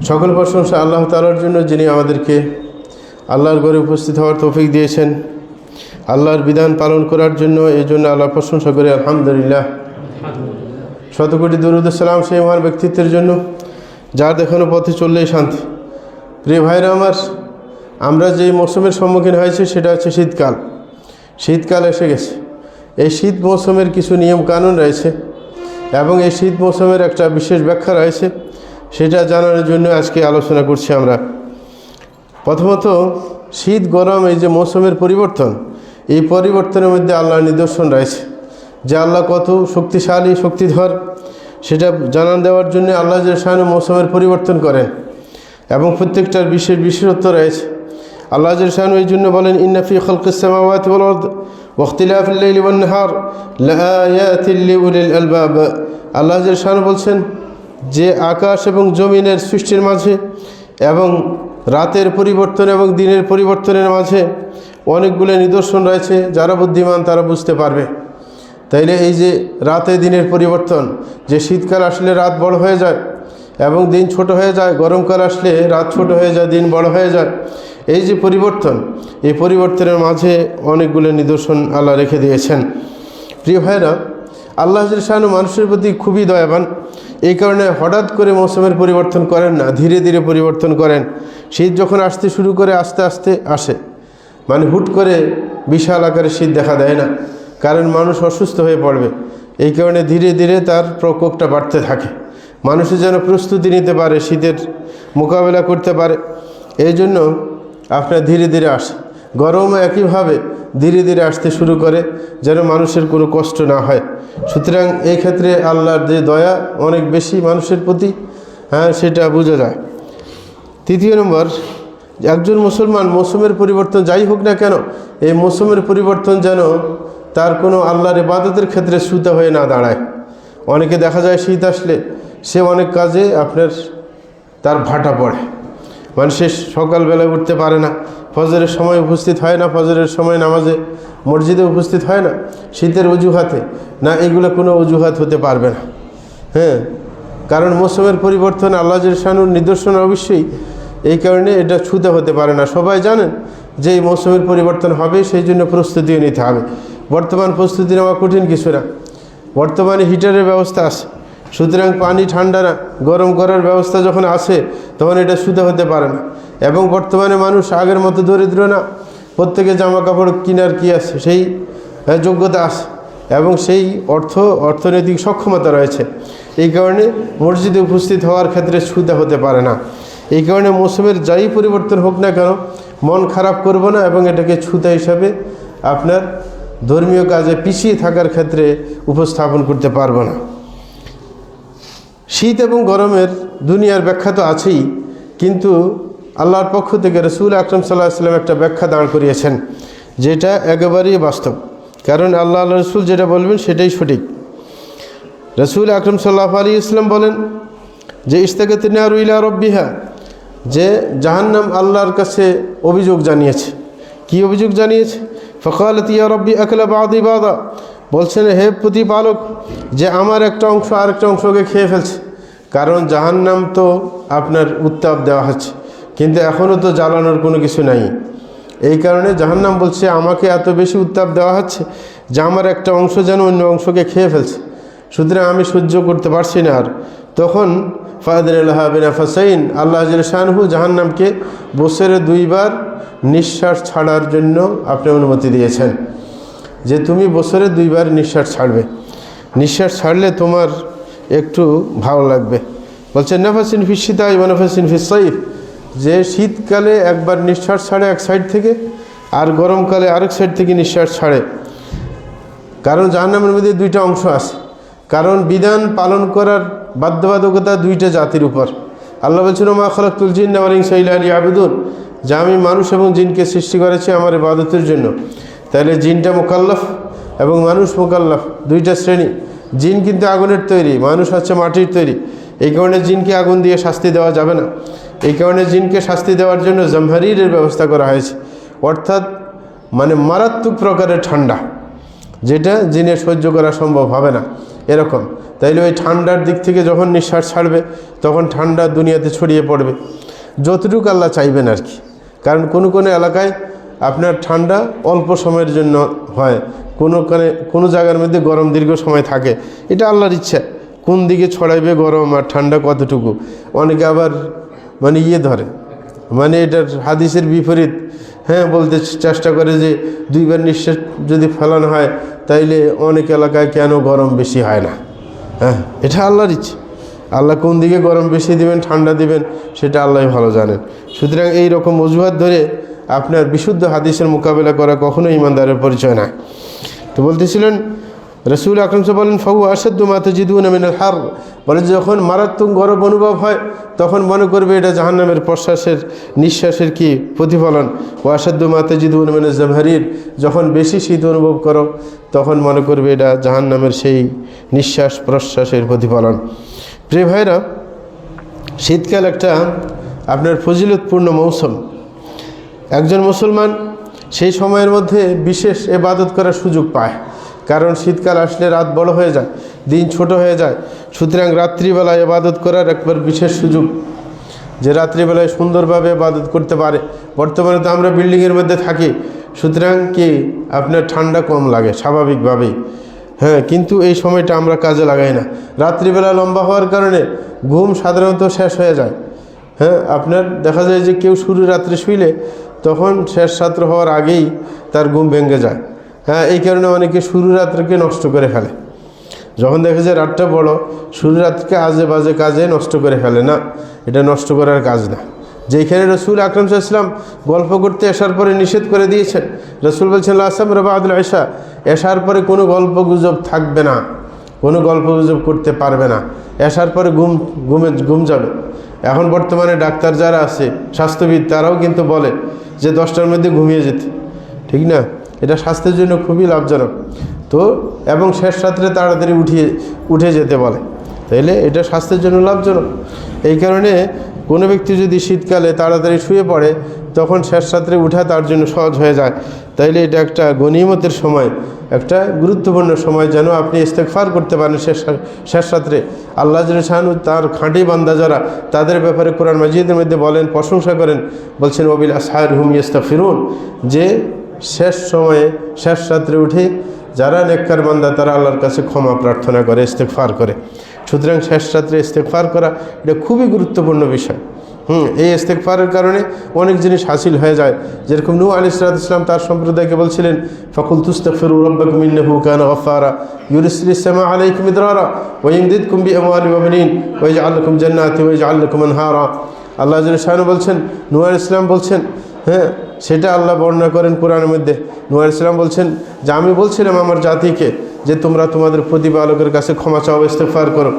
সকল প্রশংসা আল্লাহ তাআলার জন্য, যিনি আমাদেরকে আল্লাহর ঘরে উপস্থিত হওয়ার তৌফিক দিয়েছেন আল্লাহর বিধান পালন করার জন্য। এই জন্য আল্লাহর প্রশংসা করি আলহামদুলিল্লাহ। শতকোটি দরুদ ও সালাম সেই মহান ব্যক্তিত্বের জন্য যার দেখানো পথে চললেই শান্তি। প্রিয় ভাইরা আমার, আমরা যেই মৌসুমের সম্মুখীন হয়েছি সেটা হচ্ছে শীতকাল। শীতকাল এসে গেছে। এই শীত মৌসুমের কিছু নিয়ম কানুন রয়েছে এবং এই শীত মৌসুমের একটা বিশেষ ব্যাখ্যা রয়েছে, সেটা জানানোর জন্য আজকে আলোচনা করছি আমরা। প্রথমত, শীত গরম এই যে মৌসুমের পরিবর্তন, এই পরিবর্তনের মধ্যে আল্লাহর নিদর্শন রয়েছে যে আল্লাহ কত শক্তিশালী, শক্তিধর, সেটা জানান দেওয়ার জন্য আল্লাহ শানু মৌসুমের পরিবর্তন করেন এবং প্রত্যেকটার বিশেষ বিশেষত্ব রয়েছে। আল্লাহ শানু এই জন্য বলেন, ইন্না ফি খালকিস সামাওয়াতি ওয়াল আরদ ওয়া ইখতিলাফিল লাইলি ওয়ান নাহার লাআয়াতিল লিউলিল আলবাব। আল্লাহ শানু বলছেন যে আকাশ এবং জমিনের সৃষ্টির মাঝে এবং রাতের পরিবর্তন এবং দিনের পরিবর্তনের মাঝে অনেকগুলো নিদর্শন রয়েছে, যারা বুদ্ধিমান তারা বুঝতে পারবে। তাইলে এই যে রাতে দিনের পরিবর্তন, যে শীতকাল আসলে রাত বড় হয়ে যায় এবং দিন ছোট হয়ে যায়, গরমকাল আসলে রাত ছোট হয়ে যায়, দিন বড় হয়ে যায়, এই যে পরিবর্তন, এই পরিবর্তনের মাঝে অনেকগুলো নিদর্শন আল্লাহ রেখে দিয়েছেন। প্রিয় ভাইরা, আল্লাহ শানু মানুষের প্রতি খুবই দয়াবান। এই কারণে হঠাৎ করে মৌসুমের পরিবর্তন করেন না, ধীরে ধীরে পরিবর্তন করেন। শীত যখন আসতে শুরু করে আস্তে আস্তে আসে, মানে হুট করে বিশাল আকারে শীত দেখা দেয় না, কারণ মানুষ অসুস্থ হয়ে পড়বে। এই কারণে ধীরে ধীরে তার প্রকোপটা বাড়তে থাকে, মানুষের যেন প্রস্তুতি নিতে পারে, শীতের মোকাবেলা করতে পারে। এই জন্য আপনার ধীরে ধীরে আসে। গরমও একইভাবে ধীরে ধীরে আসতে শুরু করে, যেন মানুষের কোনো কষ্ট না হয়। সুতরাং এই ক্ষেত্রে আল্লাহর যে দয়া অনেক বেশি মানুষের প্রতি, সেটা বোঝা যায়। তৃতীয় নম্বর, একজন মুসলমান মৌসুমের পরিবর্তন যাই হোক না কেন, এই মৌসুমের পরিবর্তন যেন তার কোনো আল্লাহর ইবাদতের ক্ষেত্রে শ্রুতা হয়ে না দাঁড়ায়। অনেকে দেখা যায় শীত আসলে সে অনেক কাজে তার ভাটা পড়ে, মানে সে সকালবেলায় উঠতে পারে না, ফজরের সময় উপস্থিত হয় না, ফজরের সময় নামাজে মসজিদে উপস্থিত হয় না, শীতের অজুহাতে না, এগুলো কোনো অজুহাত হতে পারবে না। কারণ মৌসুমের পরিবর্তন আল্লাহ শানুর নিদর্শন অবশ্যই, এই কারণে এটা ছুতে হতে পারে না। সবাই জানেন যে এই মৌসুমের পরিবর্তন হবে, সেই জন্য প্রস্তুতিও নিতে হবে। বর্তমান প্রস্তুতি নেওয়া কঠিন কিছু না, বর্তমানে হিটারের ব্যবস্থা আছে, সুতরাং পানি ঠান্ডা না, গরম করার ব্যবস্থা যখন আসে তখন এটা ছুতে হতে পারে না। এবং বর্তমানে মানুষ আগের মতো দরিদ্র না, প্রত্যেকে জামা কাপড় কেনার কি আছে, সেই যোগ্যতা আছে এবং সেই অর্থনৈতিক সক্ষমতা রয়েছে। এই কারণে মসজিদে উপস্থিত হওয়ার ক্ষেত্রে ছুতে হতে পারে না। এই কারণে মৌসুমের যাই পরিবর্তন হোক না কেন, মন খারাপ করব না এবং এটাকে ছুতা হিসাবে আপনার ধর্মীয় কাজে পিছিয়ে থাকার ক্ষেত্রে উপস্থাপন করতে পারব না। শীত এবং গরমের দুনিয়ার ব্যাখ্যা তো আছেই, কিন্তু আল্লাহর পক্ষ থেকে রাসূল আকরাম সাল্লাল্লাহু আলাইহি ওয়াসাল্লাম একটা ব্যাখ্যা দাঁড় করিয়েছেন, যেটা একেবারেই বাস্তব। কারণ আল্লাহ রসুল যেটা বলবেন সেটাই সঠিক। রাসূল আকরাম সাল্লাল্লাহু আলাইহি ওয়াসাল্লাম বলেন যে ইস্তাগাতিন নারু ইলা রাব্বিহা, যে জাহান্নাম আল্লাহর কাছে অভিযোগ জানিয়েছে। কি অভিযোগ জানিয়েছে? ফাকালাত ইয়া রাব্বি আকলা বাদি বাদা, বলছেন হে প্রতিপালক, যে আমার একটা অংশ আরেকটা অংশকে খেয়ে ফেলছে। কারণ জাহান্নাম তো আপনার উত্তাপ দেওয়া হচ্ছে, কিন্তু এখনও তো জ্বালানোর কোনো কিছু নাই। এই কারণে জাহান্নাম বলছে আমাকে এত বেশি উত্তাপ দেওয়া হচ্ছে যে আমার একটা অংশ যেন অন্য অংশকে খেয়ে ফেলছে, সুতরাং আমি সহ্য করতে পারছি না আর। তখন ফাদিনাল্লাহা বিনাফাসাইন, আল্লাহ শানহু জাহান্নামকে বছরে 2 বার নিঃশ্বাস ছাড়ার জন্য আপনি অনুমতি দিয়েছেন, যে তুমি বছরে 2 বার নিঃশ্বাস ছাড়বে। নিঃশ্বাস ছাড়লে তোমার একটু ভালো লাগবে। বলছেন নাফাসিন ফিস শিতাই ওয়া নাফাসিন ফিস সাইফ, যে শীতকালে একবার নিঃশ্বাস ছাড়ে এক সাইড থেকে, আর গরমকালে আরেক সাইড থেকে নিঃশ্বাস ছাড়ে। কারণ জাহান্নামের মধ্যে 2টা অংশ আছে। কারণ বিধান পালন করার বাধ্যবাধকতা 2টা জাতির উপর। আল্লাহ বলছেন মা খালাকতুল জিন্না ওয়াল ইনসা ইল্লা লিয়াবুদুন, যে আমি মানুষ এবং জিনকে সৃষ্টি করেছি আমার ইবাদতের জন্য। তাহলে জিনটা মুকাল্লাফ এবং মানুষ মুকাল্লাফ, 2টা শ্রেণী। জিন কিন্তু আগুনের তৈরি, মানুষ হচ্ছে মাটির তৈরি। এই কারণে জিনকে আগুন দিয়ে শাস্তি দেওয়া যাবে না। এই কারণে জিনকে শাস্তি দেওয়ার জন্য জামহারিরের ব্যবস্থা করা হয়েছে, অর্থাৎ মানে মারাত্মক প্রকারের ঠান্ডা, যেটা জিনের সহ্য করা সম্ভব হবে না এরকম। তাইলে ওই ঠান্ডার দিক থেকে যখন নিঃশ্বাস ছাড়বে তখন ঠান্ডা দুনিয়াতে ছড়িয়ে পড়বে, যতটুকু আল্লাহ চাইবেন আর কি। কারণ কোনো কোনো এলাকায় আপনার ঠান্ডা অল্প সময়ের জন্য হয়, কোনো জায়গার মধ্যে গরম দীর্ঘ সময় থাকে, এটা আল্লাহর ইচ্ছা কোন দিকে ছড়াইবে গরম আর ঠান্ডা কতটুকু। অনেকে আবার মানে ধরে, মানে এটার হাদিসের বিপরীত বলতে চেষ্টা করে যে 2 বার নিঃশ্বাস যদি ফেলানো হয় তাইলে অনেক এলাকায় কেন গরম বেশি হয় না। এটা আল্লাহর ইচ্ছে, আল্লাহ কোন দিকে গরম বেশি দিবেন ঠান্ডা দিবেন সেটা আল্লাহ ভালো জানেন। সুতরাং এই রকম অজুহাত ধরে আপনার বিশুদ্ধ হাদিসের মোকাবেলা করা কখনো ইমানদারের পরিচয় না। তো বলতেছিলেন রসুল আকরাম সাল্লাল্লাহু আলাইহি ওয়াসাল্লাম, ফাহু আশাদ্দু মা তাজিদুনা মিনাল হার, বলে যখন মারাত্মক গরম অনুভব হয় তখন মনে করবে এটা জাহান্নামের নিঃশ্বাসের কি প্রতিফলন। ও আশাদ্দু মা তাজিদুনা মিনাজ জামহারির, যখন বেশি শীত অনুভব করো তখন মনে করবে এটা জাহান্নামের সেই নিঃশ্বাস প্রশ্বাসের প্রতিফলন। প্রিয় ভাইরা, শীতকাল একটা আপনার ফজিলতপূর্ণ মৌসুম। একজন মুসলমান সেই সময়ের মধ্যে বিশেষ ইবাদত করার সুযোগ পায়, কারণ শীতকাল আসলে রাত বড় হয়ে যায়, দিন ছোট হয়ে যায়। সুতরাং রাত্রিবেলায় ইবাদত করার একবার বিশেষ সুযোগ, যে রাত্রিবেলায় সুন্দরভাবে ইবাদত করতে পারে। বর্তমানে তো আমরা বিল্ডিংয়ের মধ্যে থাকি, সুতরাং কি আপনার ঠান্ডা কম লাগে স্বাভাবিকভাবেই, কিন্তু এই সময়টা আমরা কাজে লাগাই না। রাত্রিবেলা লম্বা হওয়ার কারণে ঘুম সাধারণত শেষ হয়ে যায়। আপনার দেখা যায় যে কেউ শুরু রাত্রে শুইলে তখন শেষ রাত্র হওয়ার আগেই তার ঘুম ভেঙে যায়। এই কারণে অনেকে শুরু রাত্রকে নষ্ট করে ফেলে। যখন দেখে যে রাতটা বড়, শুরু রাত্রকে আজে বাজে কাজে নষ্ট করে ফেলে। না, এটা নষ্ট করার কাজ না। যেখানে রসুল আকরাম সাল্লাল্লাহু আলাইহি ওয়াসাল্লাম গল্প করতে আসার পরে নিষেধ করে দিয়েছেন, রসুল বলছেন লা সামরা বা'দাল ইশা, এশার পরে কোনো গল্প গুজব থাকবে না, কোনো গল্প গুজব করতে পারবে না। এশার পরে ঘুম যাবে। এখন বর্তমানে ডাক্তার যারা আছে, স্বাস্থ্যবিদ, তারাও কিন্তু বলে যে 10টার মধ্যে ঘুমিয়ে যেতে, ঠিক না? এটা স্বাস্থ্যের জন্য খুবই লাভজনক। তো এবং শেষ রাত্রে তাড়াতাড়ি উঠে যেতে বলে, তাইলে এটা স্বাস্থ্যের জন্য লাভজনক। এই কারণে কোনো ব্যক্তি যদি শীতকালে তাড়াতাড়ি শুয়ে পড়ে তখন শেষ রাত্রে উঠা তার জন্য সহজ হয়ে যায়। তাইলে এটা একটা গনিমতের সময়, একটা গুরুত্বপূর্ণ সময়, যেন আপনি ইস্তেগফার করতে পারেন শেষ রাত্রে। আল্লাহ জাল্লা শাআনহু তার খাঁটি বান্দা যারা, তাদের ব্যাপারে কোরআন মাজিদের মধ্যে বলেন, প্রশংসা করেন, বলছেন ওয়াবিল আসহারি হুম ইস্তাগফিরুন, যে শেষ সময়ে শেষ রাত্রে উঠে যারা নেককার বান্দা তারা আল্লাহর কাছে ক্ষমা প্রার্থনা করে, ইস্তেগফার করে। সুতরাং শেষ রাত্রে ইস্তেগফার করা এটা খুবই গুরুত্বপূর্ণ বিষয়। এই ইস্তেগফারের কারণে অনেক জিনিস হাসিল হয়ে যায়। যেরকম নূহ আলাইহিস সালাম তার সম্প্রদায়কে বলছিলেন, ফাকুলতু ইস্তাগফিরু রাব্বাকুম ইন্নাহু কানা গাফফারা ইউরসিলিস সামা আলাইকুম মিদরারা ওয়া ইমদিদকুম বিআমওয়ালিন ওয়া বানিন ওয়া ইয়াজআল লাকুম জান্নাতিন ওয়া ইয়াজআল লাকুম আনহারা। আল্লাহ জাল্লা শাআনহু বলছেন, নূহ আলাইহিস সালাম বলছেন, সেটা আল্লাহ বর্ণনা করেন কোরআনের মধ্যে। নূহ আলাইহিস সালাম বলছেন যে আমি বলছিলাম আমার জাতিকে যে তোমরা তোমাদের প্রতিপালকের কাছে ক্ষমা চাও, ইস্তেগফার করো।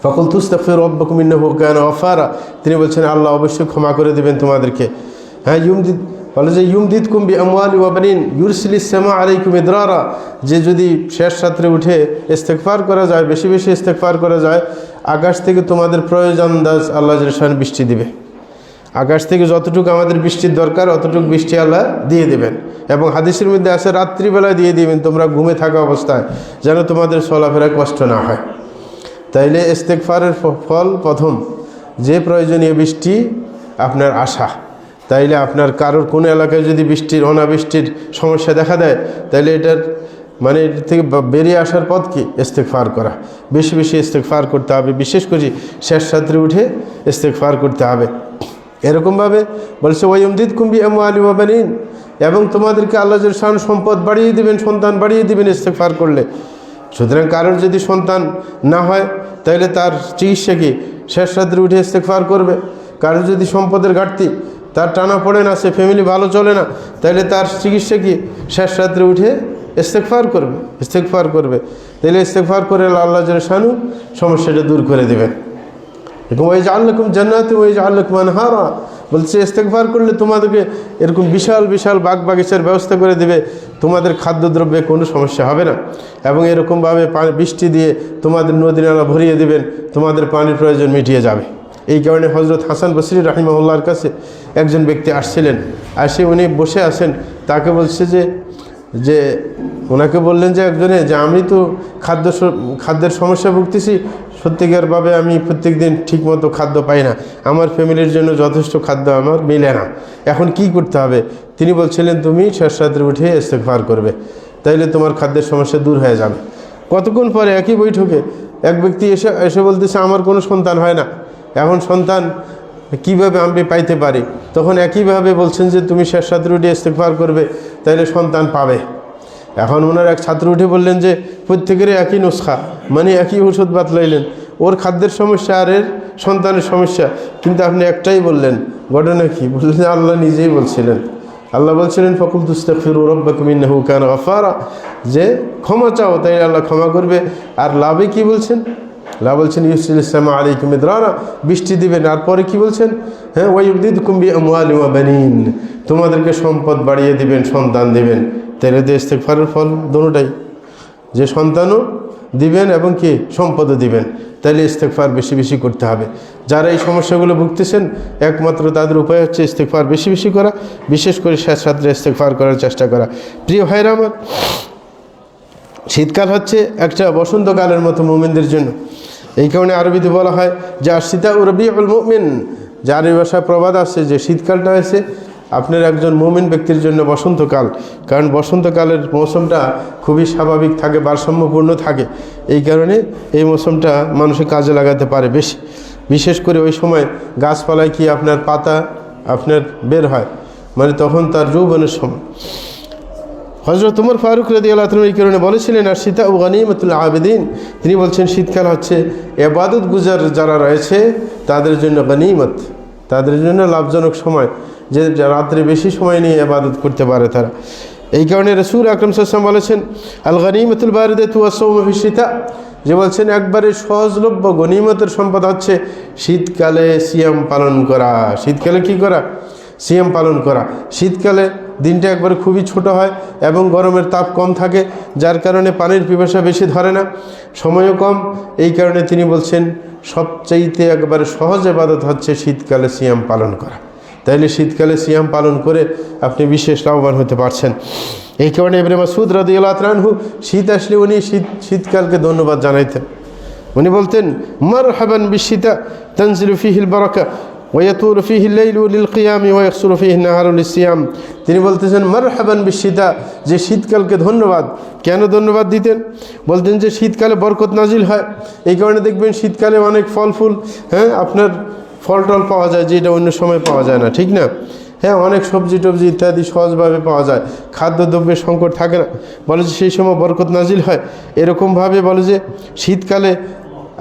ফাকুলতু ইস্তাগফিরু রাব্বাকুম ইন্নাহু কানা গাফফারা, তিনি বলছেন আল্লাহ অবশ্যই ক্ষমা করে দেবেন তোমাদেরকে। বলে যে ইউমদিদকুম বিআমওয়ালিন ওয়া বানিন ইউরসিলিস সামা আলাইকুম মিদরারা, যে যদি শেষ রাত্রে উঠে ইস্তেগফার করা যায়, বেশি বেশি ইস্তেগফার করা যায়, আকাশ থেকে তোমাদের প্রয়োজন আল্লাহ জাল্লা শাআনহু বৃষ্টি দিবে। আকাশ থেকে যতটুকু আমাদের বৃষ্টির দরকার অতটুকু বৃষ্টি আল্লাহ দিয়ে দেবেন। এবং হাদিসের মধ্যে আছে রাত্রিবেলায় দিয়ে দিবেন, তোমরা ঘুমে থাকা অবস্থায়, যেন তোমাদের চলাফেরা কষ্ট না হয়। তাইলে ইস্তেগফারের ফল প্রথম যে প্রয়োজনীয় বৃষ্টি আপনার আশা। তাইলে আপনার কারোর কোনো এলাকায় যদি অনাবৃষ্টির সমস্যা দেখা দেয়, তাইলে এটার মানে এর থেকে বেরিয়ে আসার পথ কি? ইস্তেগফার করা। বেশি বেশি ইস্তেগফার করতে হবে, বিশেষ করে শেষ রাত্রে উঠে ইস্তেগফার করতে হবে। এরকমভাবে বলছে ওয়াইমদিদকুম বিআমওয়ালিন ওয়া বানিন, এবং তোমাদেরকে আল্লাহ জাল্লা শাআনহু সম্পদ বাড়িয়ে দিবেন, সন্তান বাড়িয়ে দিবেন ইস্তেগফার করলে। সুতরাং কারোর যদি সন্তান না হয় তাহলে তার চিকিৎসা কি? শেষ রাত্রে উঠে ইস্তেগফার করবে। কারোর যদি সম্পদের ঘাটতি, তার টানা পড়ে না, সে ফ্যামিলি ভালো চলে না, তাহলে তার চিকিৎসা কি? শেষ রাত্রে উঠে ইস্তেগফার করবে। তাহলে ইস্তেগফার করে আল্লাহ জাল্লা শাআনহু সমস্যাটা দূর করে দেবেন। এরকম ওয়াজআল লাকুম জান্নাতিন ওয়া ইয়াজআল লাকুম আনহারা, বলছে ইস্তেগফার করলে তোমাদেরকে এরকম বিশাল বিশাল বাগ বাগিচার ব্যবস্থা করে দেবে, তোমাদের খাদ্যদ্রব্যে কোনো সমস্যা হবে না। এবং এরকমভাবে বৃষ্টি দিয়ে তোমাদের নদী নালা ভরিয়ে দেবেন, তোমাদের পানির প্রয়োজন মিটিয়ে যাবে। এই কারণে হযরত হাসান বসরি রাহিমাহুল্লাহর কাছে একজন ব্যক্তি আসছিলেন, এসে উনি বসে আছেন, তাকে বলছে যে যে ওনাকে বললেন যে একজনে যে আমি তো খাদ্যের সমস্যা ভুগতেছি, সত্যিকারভাবে আমি প্রত্যেক দিন ঠিকমতো খাদ্য পাই না, আমার ফ্যামিলির জন্য যথেষ্ট খাদ্য আমার মিলে না, এখন কি করতে হবে? তিনি বলছিলেন তুমি শেষ রাত্রে উঠে ইস্তেগফার করবে, তাইলে তোমার খাদ্যের সমস্যা দূর হয়ে যাবে। কতক্ষণ পরে একই বৈঠকে এক ব্যক্তি এসে বলতেছে আমার কোনো সন্তান হয় না, এখন সন্তান কিভাবে আমি পাইতে পারি? তখন একইভাবে বলছেন যে তুমি শেষ রাত্রে উঠে ইস্তেগফার করবে, তাইলে সন্তান পাবে। এখন ওনার এক ছাত্র উঠে বললেন যে প্রত্যেকেরই একই নুসখা, মানে একই ওষুধ বাতলাইলেন, ওর খাদ্যের সমস্যা আর এর সন্তানের সমস্যা, কিন্তু আপনি একটাই বললেন। ঘটনা কি? বললেন যে আল্লাহ নিজেই বলছিলেন, আল্লাহ বলছিলেন ফাকুলতু আস্তাগফিরু রাব্বাকুম ইন্নাহু কানা গাফফারা, যে ক্ষমা চাও তাই আল্লাহ ক্ষমা করবে। আর লাভে কি বলছেন? আল্লাহ বলছেন ইউরসিলিস সামা আলাইকুম মিদরারা, বৃষ্টি দিবেন। আর পরে কি বলছেন? হ্যাঁ, ওয়ায়ুমদিদকুম বিআমওয়ালিন ওয়া বানিন, তোমাদেরকে সম্পদ বাড়িয়ে দিবেন, সন্তান দিবেন। তাহলে তো ইস্তেগফারের ফল দুটোটাই, যে সন্তানও দিবেন এবং কি সম্পদও দিবেন। তাহলে ইস্তেগফার বেশি বেশি করতে হবে। যারা এই সমস্যাগুলো ভুগতেছেন একমাত্র তাদের উপায় হচ্ছে ইস্তেগফার বেশি বেশি করা, বিশেষ করে শেষ রাত্রে ইস্তেগফার করার চেষ্টা করা। প্রিয় ভাইরা আমার, শীতকাল হচ্ছে একটা বসন্তকালের মতো মুমিনদের জন্য। এই কারণে আরবিতে বলা হয় যে আশিতা রবিউল মুমিন, যে আরবি ভাষায় প্রবাদ আছে যে শীতকালটা হয়েছে আপনার একজন মুমিন ব্যক্তির জন্য বসন্তকাল। কারণ বসন্তকালের মৌসুমটা খুবই স্বাভাবিক থাকে, ভারসাম্যপূর্ণ থাকে। এই কারণে এই মৌসুমটা মানুষের কাজে লাগাতে পারে বেশি। বিশেষ করে ওই সময় গাছপালায় কি আপনার পাতা আপনার বের হয়, মানে তখন তার যৌবনের সময়। হযরত ওমর ফারুক রাদিয়াল্লাহু তাআলা এই কারণে বলেছিলেন আর শীতা ও গনিমতুল আবেদিন, তিনি বলছেন শীতকাল হচ্ছে ইবাদত গুজার যারা রয়েছে তাদের জন্য গনিমত, তাদের জন্য লাভজনক সময়, যে রাত্রে বেশি সময় নিয়ে ইবাদত করতে পারে তারা। এই কারণে রাসূল আকরাম সাল্লাল্লাহু আলাইহি ওয়াসাল্লাম বলেছেন আল গনিমতুল বারিদাতু ওয়াস-সাওমু ফি শীতা, যে বলছেন একবারে সহজলভ্য গনিমতের সম্পদ হচ্ছে শীতকালে সিয়াম পালন করা। শীতকালে কি করা? সিয়াম পালন করা। শীতকালে দিনটা একবারে খুবই ছোট হয় এবং গরমের তাপ কম থাকে, যার কারণে পানির পিপাসা বেশি ধরে না, সময়ও কম। এই কারণে তিনি বলছেন সবচাইতে একবারে সহজ ইবাদত হচ্ছে শীতকালে সিয়াম পালন করা। তাইলে শীতকালে সিয়াম পালন করে আপনি বিশেষ লাভবান হতে পারছেন। এই কারণে ইবনে মাসউদ রাদিয়াল্লাহু তাআলা আনহু শীত আসলে উনি শীতকালকে ধন্যবাদ জানাইতেন। উনি বলতেন মারহাবান বিশীতা তানজিলু ফীহিল বারাকা ওয়ায়াতুলু ফীহিল লাইলু লিল কিয়ামি ওয়া ইয়াকসুরু ফীহি নাহারু লিসিয়াম। তিনি বলতেছেন মারহাবান বিশীতা, যে শীতকালকে ধন্যবাদ। কেন ধন্যবাদ দিতেন? বলতেন যে শীতকালে বরকত নাজিল হয়। এই কারণে দেখবেন শীতকালে অনেক ফল ফুল, হ্যাঁ আপনার ফল টল পাওয়া যায়, যেটা অন্য সময় পাওয়া যায় না, ঠিক না? হ্যাঁ, অনেক সবজি টবজি ইত্যাদি সহজভাবে পাওয়া যায়, খাদ্যদ্রব্যের সংকট থাকে না। বলে যে সেই সময় বরকত নাজিল হয়। এরকমভাবে বলে যে শীতকালে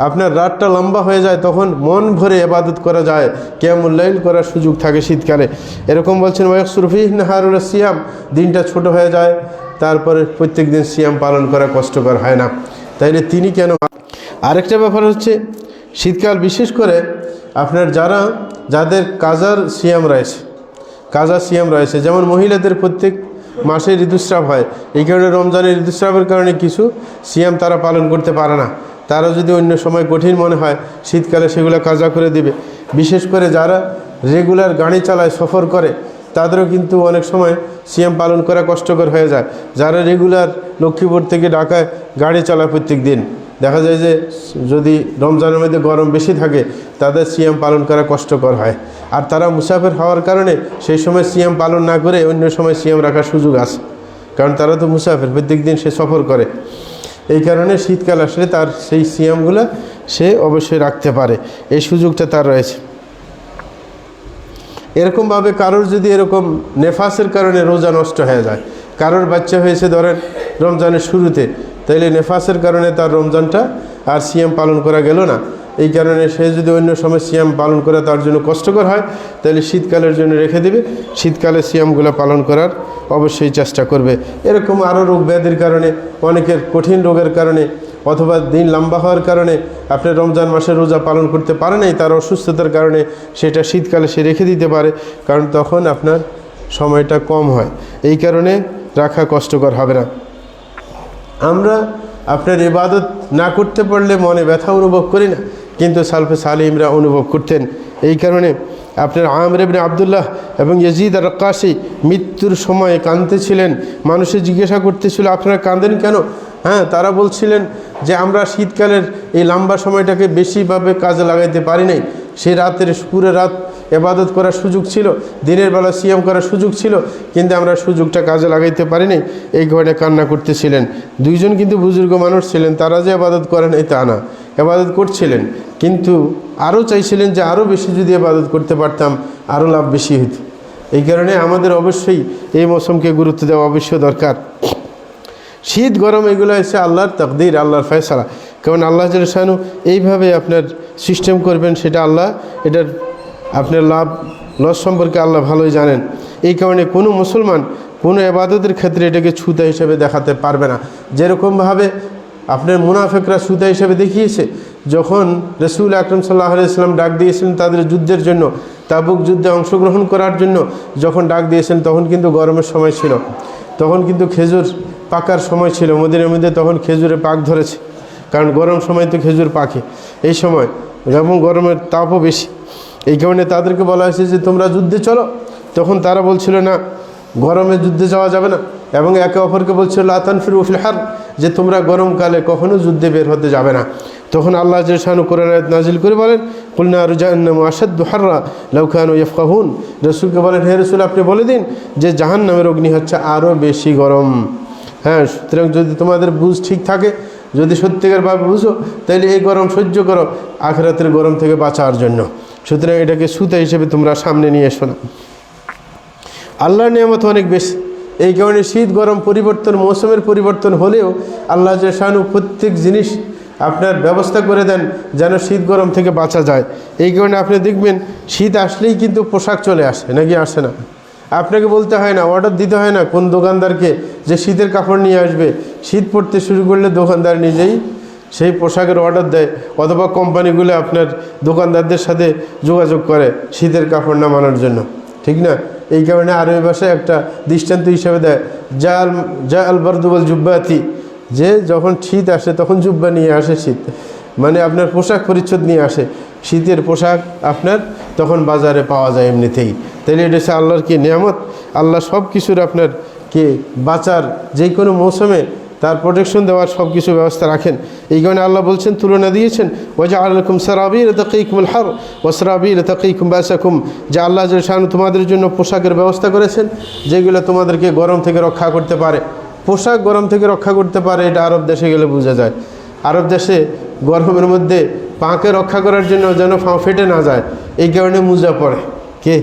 আপনার রাতটা লম্বা হয়ে যায়, তখন মন ভরে ইবাদত করা যায়, কিয়ামুল লাইল করার সুযোগ থাকে শীতকালে। এরকম বলছেন ওয়ায়াকসুরু ফীহি নাহারু লিসিয়াম, দিনটা ছোট হয়ে যায়, তারপরে প্রত্যেক দিন সিয়াম পালন করা কষ্টকর হয় না। তাইলে তিনি কেন? আরেকটা ব্যাপার হচ্ছে শীতকাল বিশেষ করে আপনার যাদের কাজার সিয়াম রয়েছে, কাজা সিয়াম রয়েছে, যেমন মহিলাদের প্রত্যেক মাসে ঋতুস্রাব হয়। এই কারণে রমজানের ঋতুস্রাবের কারণে কিছু সিয়াম তারা পালন করতে পারে না। তারা যদি অন্য সময় কঠিন মনে হয় শীতকালে সেগুলো কাজা করে দিবে। বিশেষ করে যারা রেগুলার গাড়ি চালায়, সফর করে, তাদেরও কিন্তু অনেক সময় সিয়াম পালন করা কষ্টকর হয়ে যায়। যারা রেগুলার লক্ষ্মীপুর থেকে ঢাকায় গাড়ি চালায় প্রত্যেক দিন, দেখা যায় যে যদি রমজানের মধ্যে গরম বেশি থাকে তাদের সিয়াম পালন করা কষ্টকর হয়। আর তারা মুসাফির হওয়ার কারণে সেই সময় সিয়াম পালন না করে অন্য সময় সিয়াম রাখার সুযোগ আছে, কারণ তারা তো মুসাফির, প্রত্যেক দিন সে সফর করে। এই কারণে শীতকাল আসলে তার সেই সিয়ামগুলো সে অবশ্যই রাখতে পারে, এই সুযোগটা তার রয়েছে। এরকমভাবে কারোর যদি এরকম নেফাসের কারণে রোজা নষ্ট হয়ে যায়, কারোর বাচ্চা হয়েছে ধরেন রমজানের শুরুতে, তাইলে নেফাসের কারণে তার রমজানটা আর সিয়াম পালন করা গেল না। এই কারণে সে যদি অন্য সময় সিয়াম পালন করা তার জন্য কষ্টকর হয়, তাহলে শীতকালের জন্য রেখে দেবে, শীতকালে সিয়ামগুলো পালন করার অবশ্যই চেষ্টা করবে। এরকম আরও রোগ ব্যাধির কারণে, অনেকের কঠিন রোগের কারণে অথবা দিন লম্বা হওয়ার কারণে আপনি রমজান মাসে রোজা পালন করতে পারে নাই, তার অসুস্থতার কারণে সেটা শীতকালে সে রেখে দিতে পারে, কারণ তখন আপনার সময়টা কম হয়। এই কারণে রাখা কষ্টকর হবে না। আমরা আপনার ইবাদত না করতে পারলে মনে ব্যথা অনুভব করি না, কিন্তু সালফে সালেহিনরা অনুভব করতেন। এই কারণে আপনার আমর ইবনে আবদুল্লাহ এবং ইয়াজিদ আর-রাক্কাশী মৃত্যুর সময় কাঁদতেছিলেন। মানুষে জিজ্ঞাসা করতেছিল, আপনারা কাঁদেন কেন? হ্যাঁ, তারা বলছিলেন যে আমরা শীতকালের এই লম্বা সময়টাকে বেশিভাবে কাজে লাগাইতে পারি নাই। সেই রাতের পুরো রাত ইবাদত করার সুযোগ ছিল, দিনের বেলা সিয়াম করার সুযোগ ছিল, কিন্তু আমরা সুযোগটা কাজে লাগাইতে পারি নাই। এই ঘরে কান্না করতেছিলেন। দুইজন কিন্তু বুজুর্গ মানুষ ছিলেন, তারা যে ইবাদত করেন এই তা না, ইবাদত করছিলেন, কিন্তু আরও চাইছিলেন যে আরও বেশি যদি ইবাদত করতে পারতাম আরও লাভ বেশি হতো। এই কারণে আমাদের অবশ্যই এই মৌসুমকে গুরুত্ব দেওয়া অবশ্যই দরকার। শীত গরম এগুলো হচ্ছে আল্লাহর তাকদীর, আল্লাহর ফয়সালা। কারণ আল্লাহ জাল্লা শানু এইভাবে আপনার সিস্টেম করবেন, সেটা আল্লাহ, এটার আপনার লাভ লস সম্পর্কে আল্লাহ ভালোই জানেন। এই কারণে কোনো মুসলমান কোনো ইবাদতের ক্ষেত্রে এটাকে ছুতা হিসেবে দেখাতে পারবে না। যেরকমভাবে আপনার মুনাফিকরা ছুতা হিসেবে দেখিয়েছে, যখন রাসূল আকরাম সাল্লাল্লাহু আলাইহি ওয়াসাল্লাম ডাক দিয়েছিলেন তাদের যুদ্ধের জন্য, তাবুক যুদ্ধে অংশগ্রহণ করার জন্য যখন ডাক দিয়েছেন, তখন কিন্তু গরমের সময় ছিল, তখন কিন্তু খেজুর পাকার সময় ছিল। মদিনার মধ্যে তখন খেজুরে পাক ধরেছে, কারণ গরম সময় তো খেজুর পাকে এই সময়, এবং গরমের তাপও বেশি। এই কারণে তাদেরকে বলা হয়েছে যে তোমরা যুদ্ধে চলো। তখন তারা বলছিল না, গরমে যুদ্ধে যাওয়া যাবে না, এবং একে অপরকে বলছিল লা তানফিরু ফিল হার, যে তোমরা গরমকালে কখনো যুদ্ধে বের হতে যাবে না। তখন আল্লাহ জাল্লা শানু কোরআন আয়াত নাজিল করে বলেন, কুল নারু জাহান্নামু আশাদ্দু হাররা লাউ কানু ইয়াফকাহুন। রাসূলকে বলেন, হে রাসূল আপনি বলে দিন যে জাহান্নামের অগ্নি হচ্ছে আরও বেশি গরম। হ্যাঁ, সুতরাং যদি তোমাদের বুঝ ঠিক থাকে, যদি সত্যিকারভাবে বুঝো, তাহলে এই গরম সহ্য করো আখিরাতের গরম থেকে বাঁচার জন্য। সুতরাং এটাকে সুতা হিসেবে তোমরা সামনে নিয়ে এসো না। আল্লাহর নিয়ামত অনেক বেশি। এই কারণে শীত গরম পরিবর্তন, মৌসুমের পরিবর্তন হলেও আল্লাহ জাল্লা শানু প্রত্যেক জিনিস আপনার ব্যবস্থা করে দেন যেন শীত গরম থেকে বাঁচা যায়। এই কারণে আপনি দেখবেন শীত আসলেই কিন্তু পোশাক চলে আসে, নাকি আসে না? আপনাকে বলতে হয় না, অর্ডার দিতে হয় না কোন দোকানদারকে যে শীতের কাপড় নিয়ে আসবে। শীত পড়তে শুরু করলে দোকানদার নিজেই সেই পোশাকের অর্ডার দেয়, অথবা কোম্পানিগুলো আপনার দোকানদারদের সাথে যোগাযোগ করে শীতের কাপড় নামানোর জন্য, ঠিক না? এই কারণে আরবি ভাষায় একটা দৃষ্টান্ত হিসেবে দেয়, জা আল বারদু ওয়াল জুব্বাতি, যে যখন শীত আসে তখন জুব্বা নিয়ে আসে শীত, মানে আপনার পোশাক পরিচ্ছদ নিয়ে আসে। শীতের পোশাক আপনার তখন বাজারে পাওয়া যায় এমনিতেই। তাহলে এটা হচ্ছে আল্লাহর কি নিয়ামত। আল্লাহ সব কিছুর আপনার কে বাঁচার, যে কোনো মৌসুমে তার প্রোটেকশন দেওয়ার সব কিছু ব্যবস্থা রাখেন। এই কারণে আল্লাহ বলছেন, তুলনা দিয়েছেন, ওয়াজআলা লাকুম সারাবিল তাকিকুমুল হার ওয়া সারাবিল তাকিকুম বাসাকুম, যে আল্লাহ জাল্লা শানু তোমাদের জন্য পোশাকের ব্যবস্থা করেছেন যেগুলো তোমাদেরকে গরম থেকে রক্ষা করতে পারে। পোশাক গরম থেকে রক্ষা করতে পারে, এটা আরব দেশে গেলে বোঝা যায়। আরব দেশে গরমের মধ্যে পাকে রক্ষা করার জন্য যেন পা ফেটে না যায়, এই কারণে মোজা পরে। কে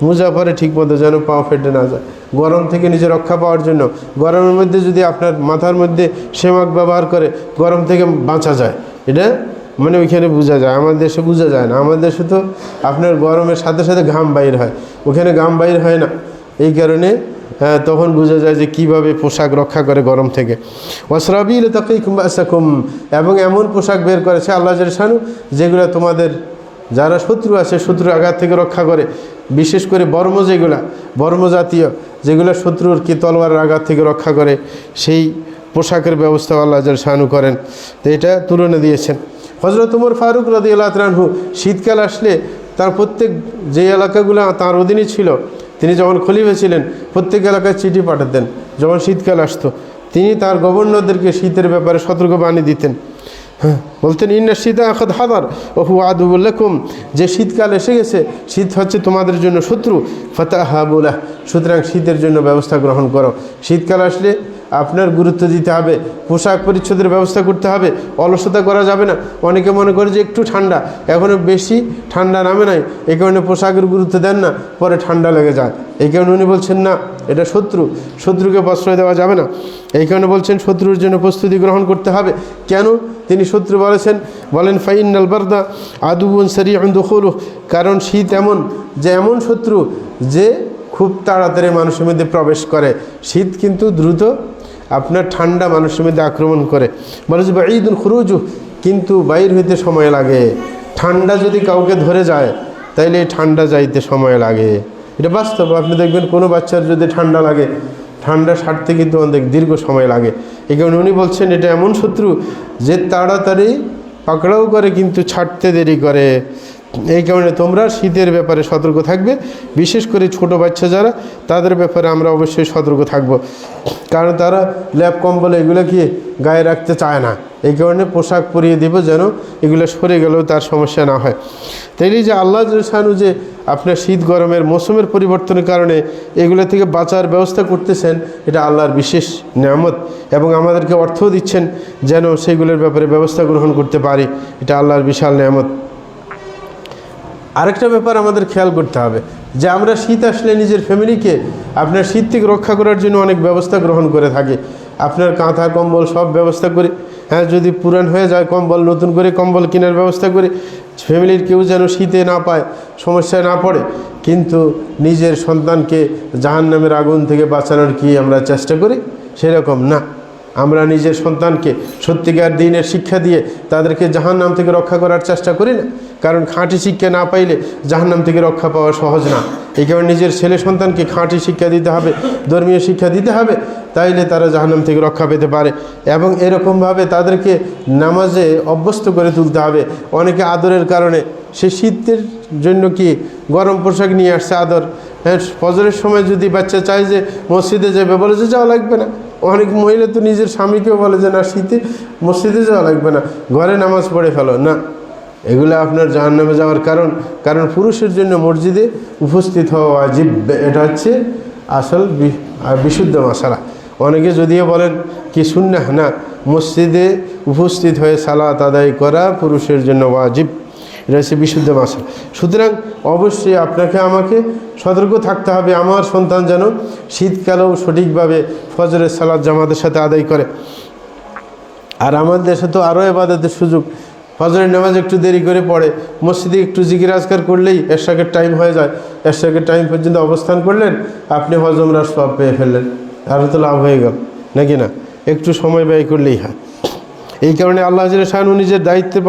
মোজা পরে ঠিক মতো, যেন পা ফেটে না যায়, গরম থেকে নিজে রক্ষা পাওয়ার জন্য। গরমের মধ্যে যদি আপনার মাথার মধ্যে সেমাক ব্যবহার করে গরম থেকে বাঁচা যায়, এটা মানে ওইখানে বোঝা যায়। আমাদের দেশে বোঝা যায় না। আমাদের দেশে তো আপনার গরমের সাথে সাথে ঘাম বাইর হয়, ওখানে ঘাম বাইর হয় না। এই কারণে তখন বোঝা যায় যে কীভাবে পোশাক রক্ষা করে গরম থেকে। ওয়াসরাবিল তাকিকুম বাসাকুম, এবং এমন পোশাক বের করেছে আল্লাহ জাল্লা শানু যেগুলো তোমাদের যারা শত্রু আছে শত্রুর আঘাত থেকে রক্ষা করে। বিশেষ করে বর্ম, যেগুলা বর্ম জাতীয়, যেগুলো শত্রুর কি তলোয়ারের আঘাত থেকে রক্ষা করে, সেই পোশাকের ব্যবস্থা আল্লাহ জাল্লা শানু করেন। তো এটা তুলনা দিয়েছেন। হযরত ওমর ফারুক রাদিয়াল্লাহু তাআলা আনহু শীতকাল আসলে তার প্রত্যেক যে এলাকাগুলো তাঁর অধীনে ছিল, তিনি যখন খলিফা ছিলেন প্রত্যেক এলাকায় চিঠি পাঠাতেন। যখন শীতকাল আসতো তিনি তার গভর্নরদেরকে শীতের ব্যাপারে সতর্কবাণী দিতেন। হ্যাঁ, বলতেন, ইন্না শীতা আখাদ হাদার ও হু আদুউল লাকুম, যে শীতকাল এসে গেছে, শীত হচ্ছে তোমাদের জন্য শত্রু, ফাতাহাবুলাহ, সুতরাং শীতের জন্য ব্যবস্থা গ্রহণ করো। শীতকাল আসলে আপনার গুরুত্ব দিতে হবে, পোশাক পরিচ্ছদের ব্যবস্থা করতে হবে, অলসতা করা যাবে না। অনেকে মনে করে যে একটু ঠান্ডা, এখনও বেশি ঠান্ডা নামে নাই, এই কারণে পোশাকের গুরুত্ব দেন না, পরে ঠান্ডা লেগে যায়। এই কারণে উনি বলছেন না, এটা শত্রু, শত্রুকে প্রশ্রয় দেওয়া যাবে না। এই কারণে বলছেন শত্রুর জন্য প্রস্তুতি গ্রহণ করতে হবে। কেন তিনি শত্রু বলেছেন? বলেন, ফাইনাল বারদা আদুউন সারিউন দুখুলুহু, কারণ শীত এমন যে এমন শত্রু যে খুব তাড়াতাড়ি মানুষের মধ্যে প্রবেশ করে। শীত কিন্তু দ্রুত আপনার ঠান্ডা মানুষের মধ্যে আক্রমণ করে। বলে যে বাঈদুন খুরুজু, কিন্তু বাইর হইতে সময় লাগে। ঠান্ডা যদি কাউকে ধরে যায় তাইলে এই ঠান্ডা যাইতে সময় লাগে, এটা বাস্তব। আপনি দেখবেন কোনো বাচ্চার যদি ঠান্ডা লাগে, ঠান্ডা সারতে কিন্তু অনেক দীর্ঘ সময় লাগে। এই কারণে উনি বলছেন এটা এমন শত্রু যে তাড়াতাড়ি পাকড়াও করে কিন্তু ছাড়তে দেরি করে। এই কারণে তোমরা শীতের ব্যাপারে সতর্ক থাকবে, বিশেষ করে ছোট বাচ্চা যারা, তাদের ব্যাপারে আমরা অবশ্যই সতর্ক থাকব, কারণ তারা ল্যাপ কম্বল এগুলো কি গায়ে রাখতে চায় না। এই কারণে পোশাক পরিয়ে দেব যেন এগুলো সরে গেলেও তার সমস্যা না হয়। তাইলে যে আল্লাহ শানু যে আপনার শীত গরমের মৌসুমের পরিবর্তনের কারণে এগুলো থেকে বাঁচার ব্যবস্থা করতেছেন, এটা আল্লাহর বিশেষ নিয়ামত, এবং আমাদেরকে অর্থও দিচ্ছেন যেন সেগুলোর ব্যাপারে ব্যবস্থা গ্রহণ করতে পারি। এটা আল্লাহর বিশাল নিয়ামত। আরেকটা ব্যাপার আমাদের খেয়াল করতে হবে যে আমরা শীত আসলে নিজের ফ্যামিলিকে আপনার শীত থেকে রক্ষা করার জন্য অনেক ব্যবস্থা গ্রহণ করে থাকি। আপনার কাঁথা কম্বল সব ব্যবস্থা করি, হ্যাঁ, যদি পুরান হয়ে যায় কম্বল নতুন করে কম্বল কেনার ব্যবস্থা করি, ফ্যামিলির কেউ যেন শীতে না পায়, সমস্যায় না পড়ে। কিন্তু নিজের সন্তানকে জাহান্নামের আগুন থেকে বাঁচানোর কি আমরা চেষ্টা করি? সেরকম না। আমরা নিজের সন্তানকে সত্যিকার দ্বীনের শিক্ষা দিয়ে তাদেরকে জাহান্নাম থেকে রক্ষা করার চেষ্টা করি না, কারণ খাঁটি শিক্ষা না পাইলে জাহান্নাম থেকে রক্ষা পাওয়া সহজ না। এই কারণে নিজের ছেলে সন্তানকে খাঁটি শিক্ষা দিতে হবে, ধর্মীয় শিক্ষা দিতে হবে, তাইলে তারা জাহান্নাম থেকে রক্ষা পেতে পারে। এবং এরকমভাবে তাদেরকে নামাজে অভ্যস্ত করে তুলতে হবে। অনেকে আদরের কারণে সে শীতের জন্য কি গরম পোশাক নিয়ে আসছে আদর, হ্যাঁ, ফজরের সময় যদি বাচ্চা চায় যে মসজিদে যাবে, বলে যে যাওয়া লাগবে না। অনেক মহিলা তো নিজের স্বামীকেও বলে যে না, শীতে মসজিদে যাওয়া লাগবে না, ঘরে নামাজ পড়ে ফেলো না। এগুলো আপনার জাহান্নামে যাওয়ার কারণ পুরুষের জন্য মসজিদে উপস্থিত হওয়া ওয়াজিব। এটা হচ্ছে আসল বিশুদ্ধ মাসালা। অনেকে যদিও বলেন কি সুন্নাহ, না, মসজিদে উপস্থিত হয়ে সালাত আদায় করা পুরুষের জন্য ওয়াজিব। এটা হচ্ছে বিশুদ্ধ মাসালা। সুতরাং অবশ্যই আপনাকে আমাকে সতর্ক থাকতে হবে আমার সন্তান যেন শীতকালেও সঠিকভাবে ফজরের সালাত জামাতের সাথে আদায় করে। আর আমাদের দেশে তো আরও ইবাদতের সুযোগ। ফজরের নামাজ একটু দেরি করে পড়ে, মসজিদে একটু জিকির আজকার করলেই এশরাকের টাইম হয়ে যায়। এশরাকের টাইম পর্যন্ত অবস্থান করলেন, আপনি হজ উমরার সওয়াব পেয়ে ফেললেন, আরও তো লাভ হয়ে গেল নাকি না? একটু সময় ব্যয় করলেই হয়। এই কারণে আল্লাহ শানু নিজের দায়িত্বের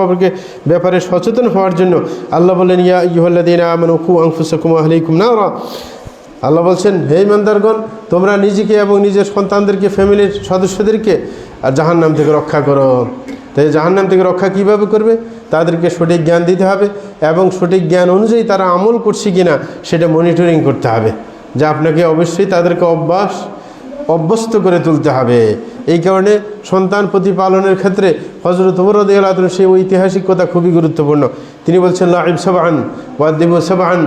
ব্যাপারে সচেতন হওয়ার জন্য আল্লাহ বলেন, ইয়া আইয়ুহাল্লাযীনা আমানু কু আনফুসাকুম ওয়া আহলিকুম নারা। আল্লাহ বলছেন, হে ইমানদারগণ, তোমরা নিজেকে এবং নিজের সন্তানদেরকে, ফ্যামিলির সদস্যদেরকে আর জাহান্নাম থেকে রক্ষা করো। তাই জাহান্নাম থেকে রক্ষা কিভাবে করবে? তাদেরকে সঠিক জ্ঞান দিতে হবে, এবং সঠিক জ্ঞান অনুযায়ী তারা আমল করছে কিনা সেটা মনিটরিং করতে হবে। যা আপনাকে অবশ্যই তাদেরকে অভ্যস্ত করে তুলতে হবে। এই কারণে সন্তান প্রতিপালনের ক্ষেত্রে হযরত ওমর রাদিয়াল্লাহু আনহু সেই ঐতিহাসিক কথা খুবই গুরুত্বপূর্ণ। তিনি বলছেন, লাইব সাবআন ওয়াদিবু সাবআন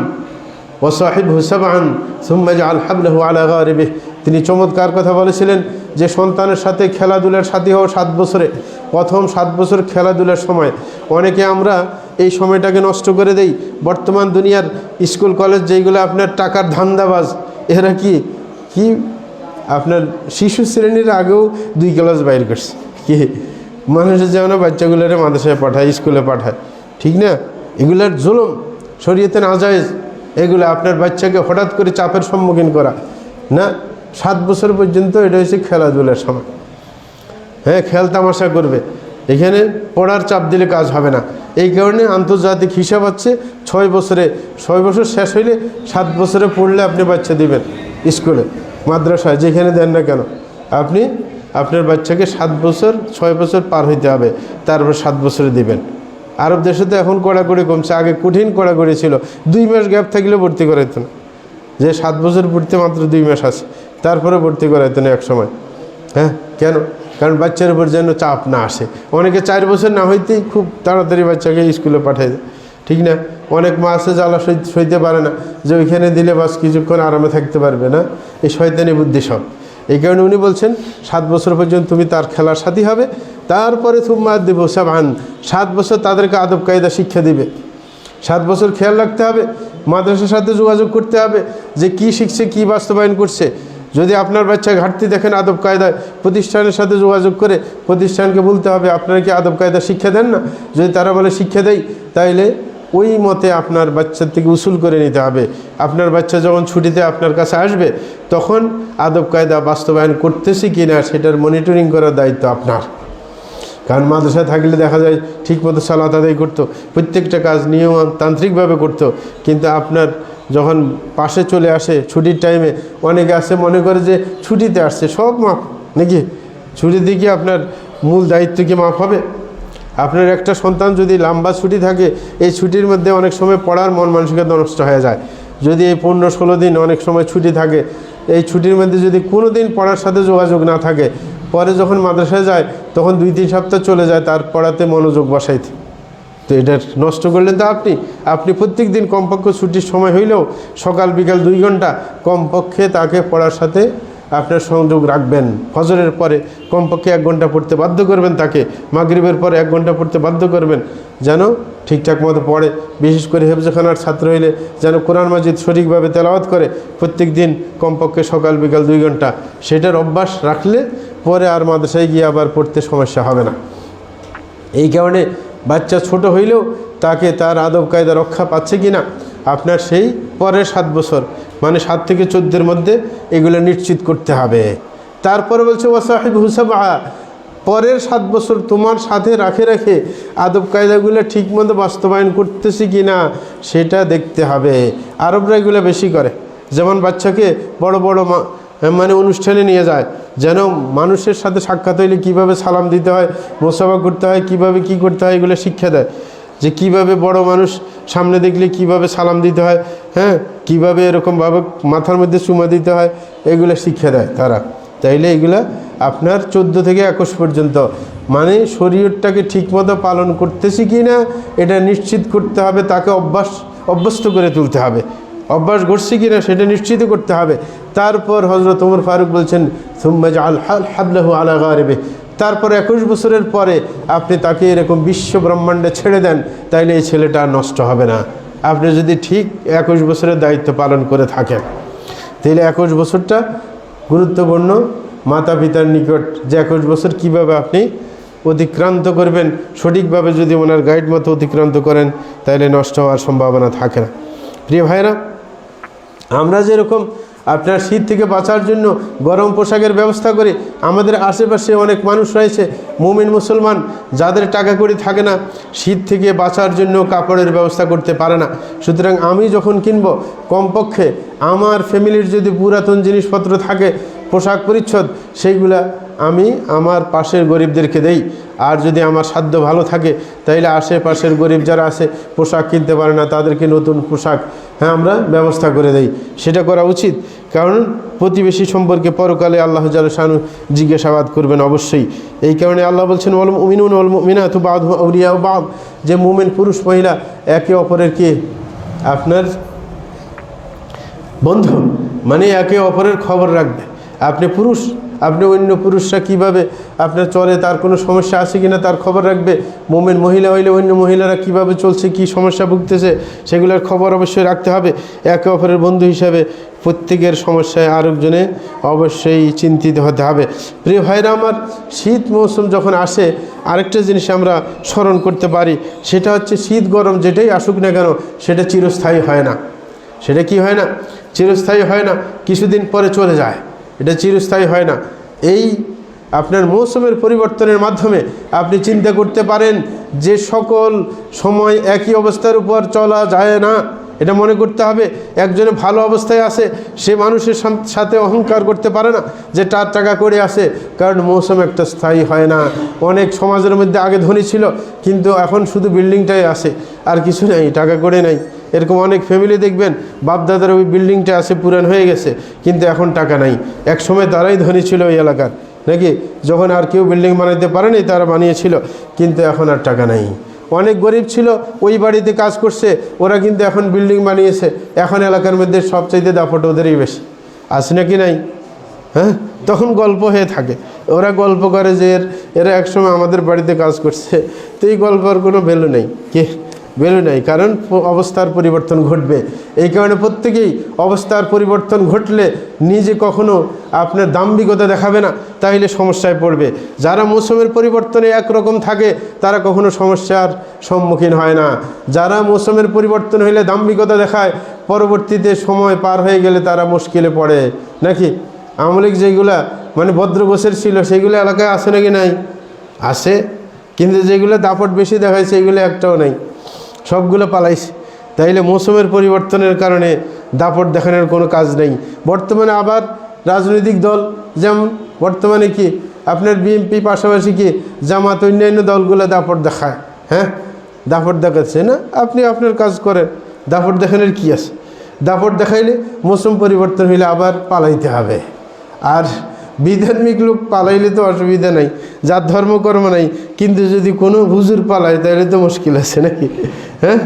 ওয়াসাহিবহু সাবআন সুম্মা জাআল হাবলাহু আলা গারিবিহি। তিনি চমৎকার কথা বলেছিলেন যে সন্তানের সাথে খেলাধুলার সাথী হও 7 বছরে। প্রথম 7 বছর খেলাধুলার সময় অনেকে আমরা এই সময়টাকে নষ্ট করে দেই। বর্তমান দুনিয়ার স্কুল কলেজ যেইগুলো আপনার টাকার ধান্দাবাজ, এরা কি আপনার শিশু শ্রেণীর আগেও 2 ক্লাস বাইর করছে। কি মানুষের যেমন বাচ্চাগুলোরে মাদ্রাসায় পাঠায়, স্কুলে পাঠায়, ঠিক না? এগুলার জুলুম, শরীয়তে নাজায়েজ। এগুলো আপনার বাচ্চাকে হঠাৎ করে চাপের সম্মুখীন করা না। 7 বছর পর্যন্ত এটা হচ্ছে খেলাধুলার সময়। হ্যাঁ, খেল তামাশা করবে, এখানে পড়ার চাপ দিলে কাজ হবে না। এই কারণে আন্তর্জাতিক হিসাব হচ্ছে 6 বছর শেষ হইলে 7 বছরে পড়লে আপনি বাচ্চা দিবেন স্কুলে, মাদ্রাসায়, যেখানে দেন না কেন, আপনি আপনার বাচ্চাকে 7 বছর 6 বছর পার হইতে হবে, তারপর 7 বছরে দিবেন। আরব দেশে তো এখন কড়াকড়ি কমছে, আগে কঠিন কড়াকড়ি ছিল। 2 মাস গ্যাপ থাকলে ভর্তি করাইতো না, যে 7 বছর পড়তে মাত্র 2 মাস আছে, তারপরে ভর্তি করাইতো না এক সময়। হ্যাঁ, কেন? কারণ বাচ্চার উপর যেন চাপ না আসে। অনেকে 4 বছর না হইতেই খুব তাড়াতাড়ি বাচ্চাকে স্কুলে পাঠায় দেয়, ঠিক না? অনেক মা আছে জ্বালা সইতে পারে না, যে ওইখানে দিলে বাস কিছুক্ষণ আরামে থাকতে পারবে না, এই শয়তানি বুদ্ধি সব। এই কারণে উনি বলছেন 7 বছর পর্যন্ত তুমি তার খেলার সাথী হবে, তারপরে সুম্মা দিব সাবআন, 7 বছর তাদেরকে আদব কায়দা শিক্ষা দিবে। 7 বছর খেয়াল রাখতে হবে, মাদ্রাসার সাথে যোগাযোগ করতে হবে যে কি শিখছে, কি বাস্তবায়ন করছে। যদি আপনার বাচ্চা ঘাটতি দেখেন আদব কায়দায়, প্রতিষ্ঠানের সাথে যোগাযোগ করে প্রতিষ্ঠানকে বলতে হবে আপনারা কি আদব কায়দা শিক্ষা দেন না। যদি তারা বলে শিক্ষা দেয়, তাইলে ওই মতে আপনার বাচ্চার থেকে উসুল করে নিতে হবে। আপনার বাচ্চা যখন ছুটিতে আপনার কাছে আসবে, তখন আদব কায়দা বাস্তবায়ন করতেছি কিনা সেটার মনিটরিং করার দায়িত্ব আপনার। কারণ মাদ্রাসায় থাকলে দেখা যায় ঠিকমতো সালাত আদায় করতো, প্রত্যেকটা কাজ নিয়মতান্ত্রিকভাবে করতো, কিন্তু আপনার যখন পাশে চলে আসে ছুটির টাইমে, অনেকে আছে মনে করে যে ছুটিতে আসছে সব মাফ, নাকি? ছুটিতে কি আপনার মূল দায়িত্ব কি মাফ হবে? আপনার একটা সন্তান যদি লম্বা ছুটি থাকে, এই ছুটির মধ্যে অনেক সময় পড়ার মন মানসিকতা নষ্ট হয়ে যায়। যদি এই 15-16 দিন অনেক সময় ছুটি থাকে, এই ছুটির মধ্যে যদি কোনো দিন পড়ার সাথে যোগাযোগ না থাকে, পরে যখন মাদ্রাসায় যায় তখন 2-3 সপ্তাহ চলে যায় তার পড়াতে মনোযোগ বসাইতে। তো এটা নষ্ট করলেন তো আপনি প্রত্যেক দিন কমপক্ষে ছুটির সময় হইলেও সকাল বিকাল 2 ঘন্টা কমপক্ষে তাকে পড়ার সাথে আপনার সংযোগ রাখবেন। ফজরের পরে কমপক্ষে 1 ঘন্টা পড়তে বাধ্য করবেন তাকে, মাগরিবের পরে 1 ঘন্টা পড়তে বাধ্য করবেন, যেন ঠিকঠাক মতো পড়ে। বিশেষ করে হেফজখানার ছাত্র হইলে যেন কোরআন মাজিদ সঠিকভাবে তেলাওয়াত করে প্রত্যেক দিন কমপক্ষে সকাল বিকাল 2 ঘন্টা। সেটার অভ্যাস রাখলে পরে আর মাদ্রাসায় গিয়ে আবার পড়তে সমস্যা হবে না। এই কারণে বাচ্চা ছোট হইলেও তাকে তার আদব কায়দা রক্ষা পাচ্ছে কি না আপনার সেই পরের 7 বছর মানে 7 থেকে 14-এর মধ্যে এগুলো নিশ্চিত করতে হবে। তারপরে বলছে ওয়াসাহিবহু সাবআ, পরের 7 বছর তোমার সাথে রাখে আদব কায়দাগুলো ঠিকমতো বাস্তবায়ন করতেছি কি না সেটা দেখতে হবে। আরবরা এগুলো বেশি করে, যেমন বাচ্চাকে বড় বড় মানে অনুষ্ঠানে নিয়ে যায়, যেন মানুষের সাথে সাক্ষাৎ হইলে কীভাবে সালাম দিতে হয়, মোসাফা করতে হয়, কীভাবে কী করতে হয় এগুলো শিক্ষা দেয়। যে কিভাবে বড় মানুষ সামনে দেখলে কিভাবে সালাম দিতে হয়, হ্যাঁ, কীভাবে এরকমভাবে মাথার মধ্যে চুমা দিতে হয়, এগুলো শিক্ষা দেয় তারা। তাইলে এগুলা আপনার 14 থেকে 21 পর্যন্ত মানে শরীয়তটাকে ঠিকমতো পালন করতেছি কি না এটা নিশ্চিত করতে হবে, তাকে অভ্যস্ত করে তুলতে হবে, অভ্যাস ঘটছে কিনা সেটা নিশ্চিত করতে হবে। তারপর হযরত ওমর ফারুক বলছেন সুম্মা জাআল হাবলাহু আলা গারিবে, তারপর 21 বছরের পরে আপনি তাকে এরকম বিশ্ব ব্রহ্মাণ্ডে ছেড়ে দেন, তাইলে এই ছেলেটা নষ্ট হবে না। আপনি যদি ঠিক 21 বছরের দায়িত্ব পালন করে থাকেন, তাহলে 21 বছরটা গুরুত্বপূর্ণ মাতা পিতার নিকট, যে 21 বছর কীভাবে আপনি অতিক্রান্ত করবেন, সঠিকভাবে যদি ওনার গাইড মতো অতিক্রান্ত করেন তাহলে নষ্ট হওয়ার সম্ভাবনা থাকে না। প্রিয় ভাইরা, আমরা যেরকম আপনার শীত থেকে বাঁচার জন্য গরম পোশাকের ব্যবস্থা করি, আমাদের আশেপাশে অনেক মানুষ রয়েছে মুমিন মুসলমান যাদের টাকা কড়ি থাকে না, শীত থেকে বাঁচার জন্য কাপড়ের ব্যবস্থা করতে পারে না। সুতরাং আমি যখন কিনবো কমপক্ষে আমার ফ্যামিলির যদি পুরাতন জিনিসপত্র থাকে, পোশাক পরিচ্ছদ, সেইগুলা আমি আমার পাশের গরিবদেরকে দেই। আর যদি আমার সাধ্য ভালো থাকে তাইলে আশেপাশের গরিব যারা আছে পোশাক কিনতে পারে না তাদেরকে নতুন পোশাক আমরা ব্যবস্থা করে দেই। সেটা করা উচিত, কারণ প্রতিবেশী সম্পর্কে পরকালে আল্লাহ জাল্লা শানু জিজ্ঞাসাবাদ করবেন অবশ্যই। এই কারণে আল্লাহ বলছেন ওয়াল মুমিনুন ওয়াল মুমিনাতু বা'দুহুম আউলিয়াউ বা'দ, যে মুমিন পুরুষ মহিলা একে অপরের কি আপনার বন্ধু, মানে একে অপরের খবর রাখবে। আপনি পুরুষ, আপনি অন্য পুরুষরা কিভাবে আপনার চলে, তার কোনো সমস্যা আছে কিনা তার খবর রাখবে। মুমিন মহিলা হইলে অন্য মহিলারা কিভাবে চলছে, কি সমস্যা ভুগতেছে সেগুলোর খবর অবশ্যই রাখতে হবে। একে অপরের বন্ধু হিসাবে প্রত্যেকের সমস্যায় আরেকজনে অবশ্যই চিন্তিত হতে হবে। প্রিয় ভাইরা আমার, শীত মৌসুম যখন আসে আরেকটা জিনিস আমরা স্মরণ করতে পারি, সেটা হচ্ছে শীত গরম যেটাই আসুক না কেন সেটা চিরস্থায়ী হয় না। সেটা কি হয় না? চিরস্থায়ী হয় না, কিছুদিন পরে চলে যায়, এটা চিরস্থায়ী হয় না। এই আপনার মৌসুমের পরিবর্তনের মাধ্যমে আপনি চিন্তা করতে পারেন যে সকল সময় একই অবস্থার উপর চলা যায় না, এটা মনে করতে হবে। একজনে ভালো অবস্থায় আছে, সে মানুষের সাথে অহংকার করতে পারে না যে তার টাকা করে আসে, কারণ মৌসুম একটা স্থায়ী হয় না। অনেক সমাজের মধ্যে আগে ধনী ছিল কিন্তু এখন শুধু বিল্ডিংটাই আছে আর কিছু নেই, টাকা করে নাই। এরকম অনেক ফ্যামিলি দেখবেন বাপদাদার ওই বিল্ডিংটা আছে, পুরান হয়ে গেছে, কিন্তু এখন টাকা নাই। এক সময় তারাই ধনী ছিল ওই এলাকার, নাকি? যখন আর কেউ বিল্ডিং বানাইতে পারেনি তারা বানিয়েছিল, কিন্তু এখন আর টাকা নাই। অনেক গরিব ছিল, ওই বাড়িতে কাজ করছে, ওরা কিন্তু এখন বিল্ডিং বানিয়েছে। এখন এলাকার মধ্যে সবচাইতে দাপট ওদেরই বেশি, আছে নাকি নাই? হ্যাঁ, তখন গল্প হয়ে থাকে, ওরা গল্প করে যে এরা একসময় আমাদের বাড়িতে কাজ করছে। তো এই গল্পের কোনো ভ্যালু নেই, ভ্যালু নেই, কারণ অবস্থার পরিবর্তন ঘটবে। এই কারণে প্রত্যেকেই অবস্থার পরিবর্তন ঘটলে নিজে কখনো আপনার দাম্ভিকতা দেখাবে না, তাইলে সমস্যায় পড়বে। যারা মৌসুমের পরিবর্তনে একরকম থাকে তারা কখনো সমস্যার সম্মুখীন হয় না। যারা মৌসুমের পরিবর্তন হইলে দাম্ভিকতা দেখায়, পরবর্তীতে সময় পার হয়ে গেলে তারা মুশকিলে পড়ে, নাকি? আমলিক যেগুলা মানে ভদ্র গোছের ছিল সেগুলো এলাকায় আছে নাকি নাই? আছে, কিন্তু যেগুলো দাপট বেশি দেখায় সেগুলো একটাও নাই, সবগুলো পালাইছে। তাইলে মৌসুমের পরিবর্তনের কারণে দাপট দেখানোর কোনো কাজ নেই। বর্তমানে আবার রাজনৈতিক দল, যেমন বর্তমানে কি আপনার বিএনপি পাশাপাশি কি জামাত অন্যান্য দলগুলো দাপট দেখায়, হ্যাঁ দাপট দেখাচ্ছে না, আপনি আপনার কাজ করেন, দাপট দেখানোর কী আছে? দাপট দেখাইলে মৌসুম পরিবর্তন হইলে আবার পালাইতে হবে। আর বিধার্মিক লোক পালাইলে তো অসুবিধা নাই, যার ধর্মকর্ম নাই, কিন্তু যদি কোনো হুজুর পালায় তাহলে তো মুশকিল আছে নাকি? হ্যাঁ,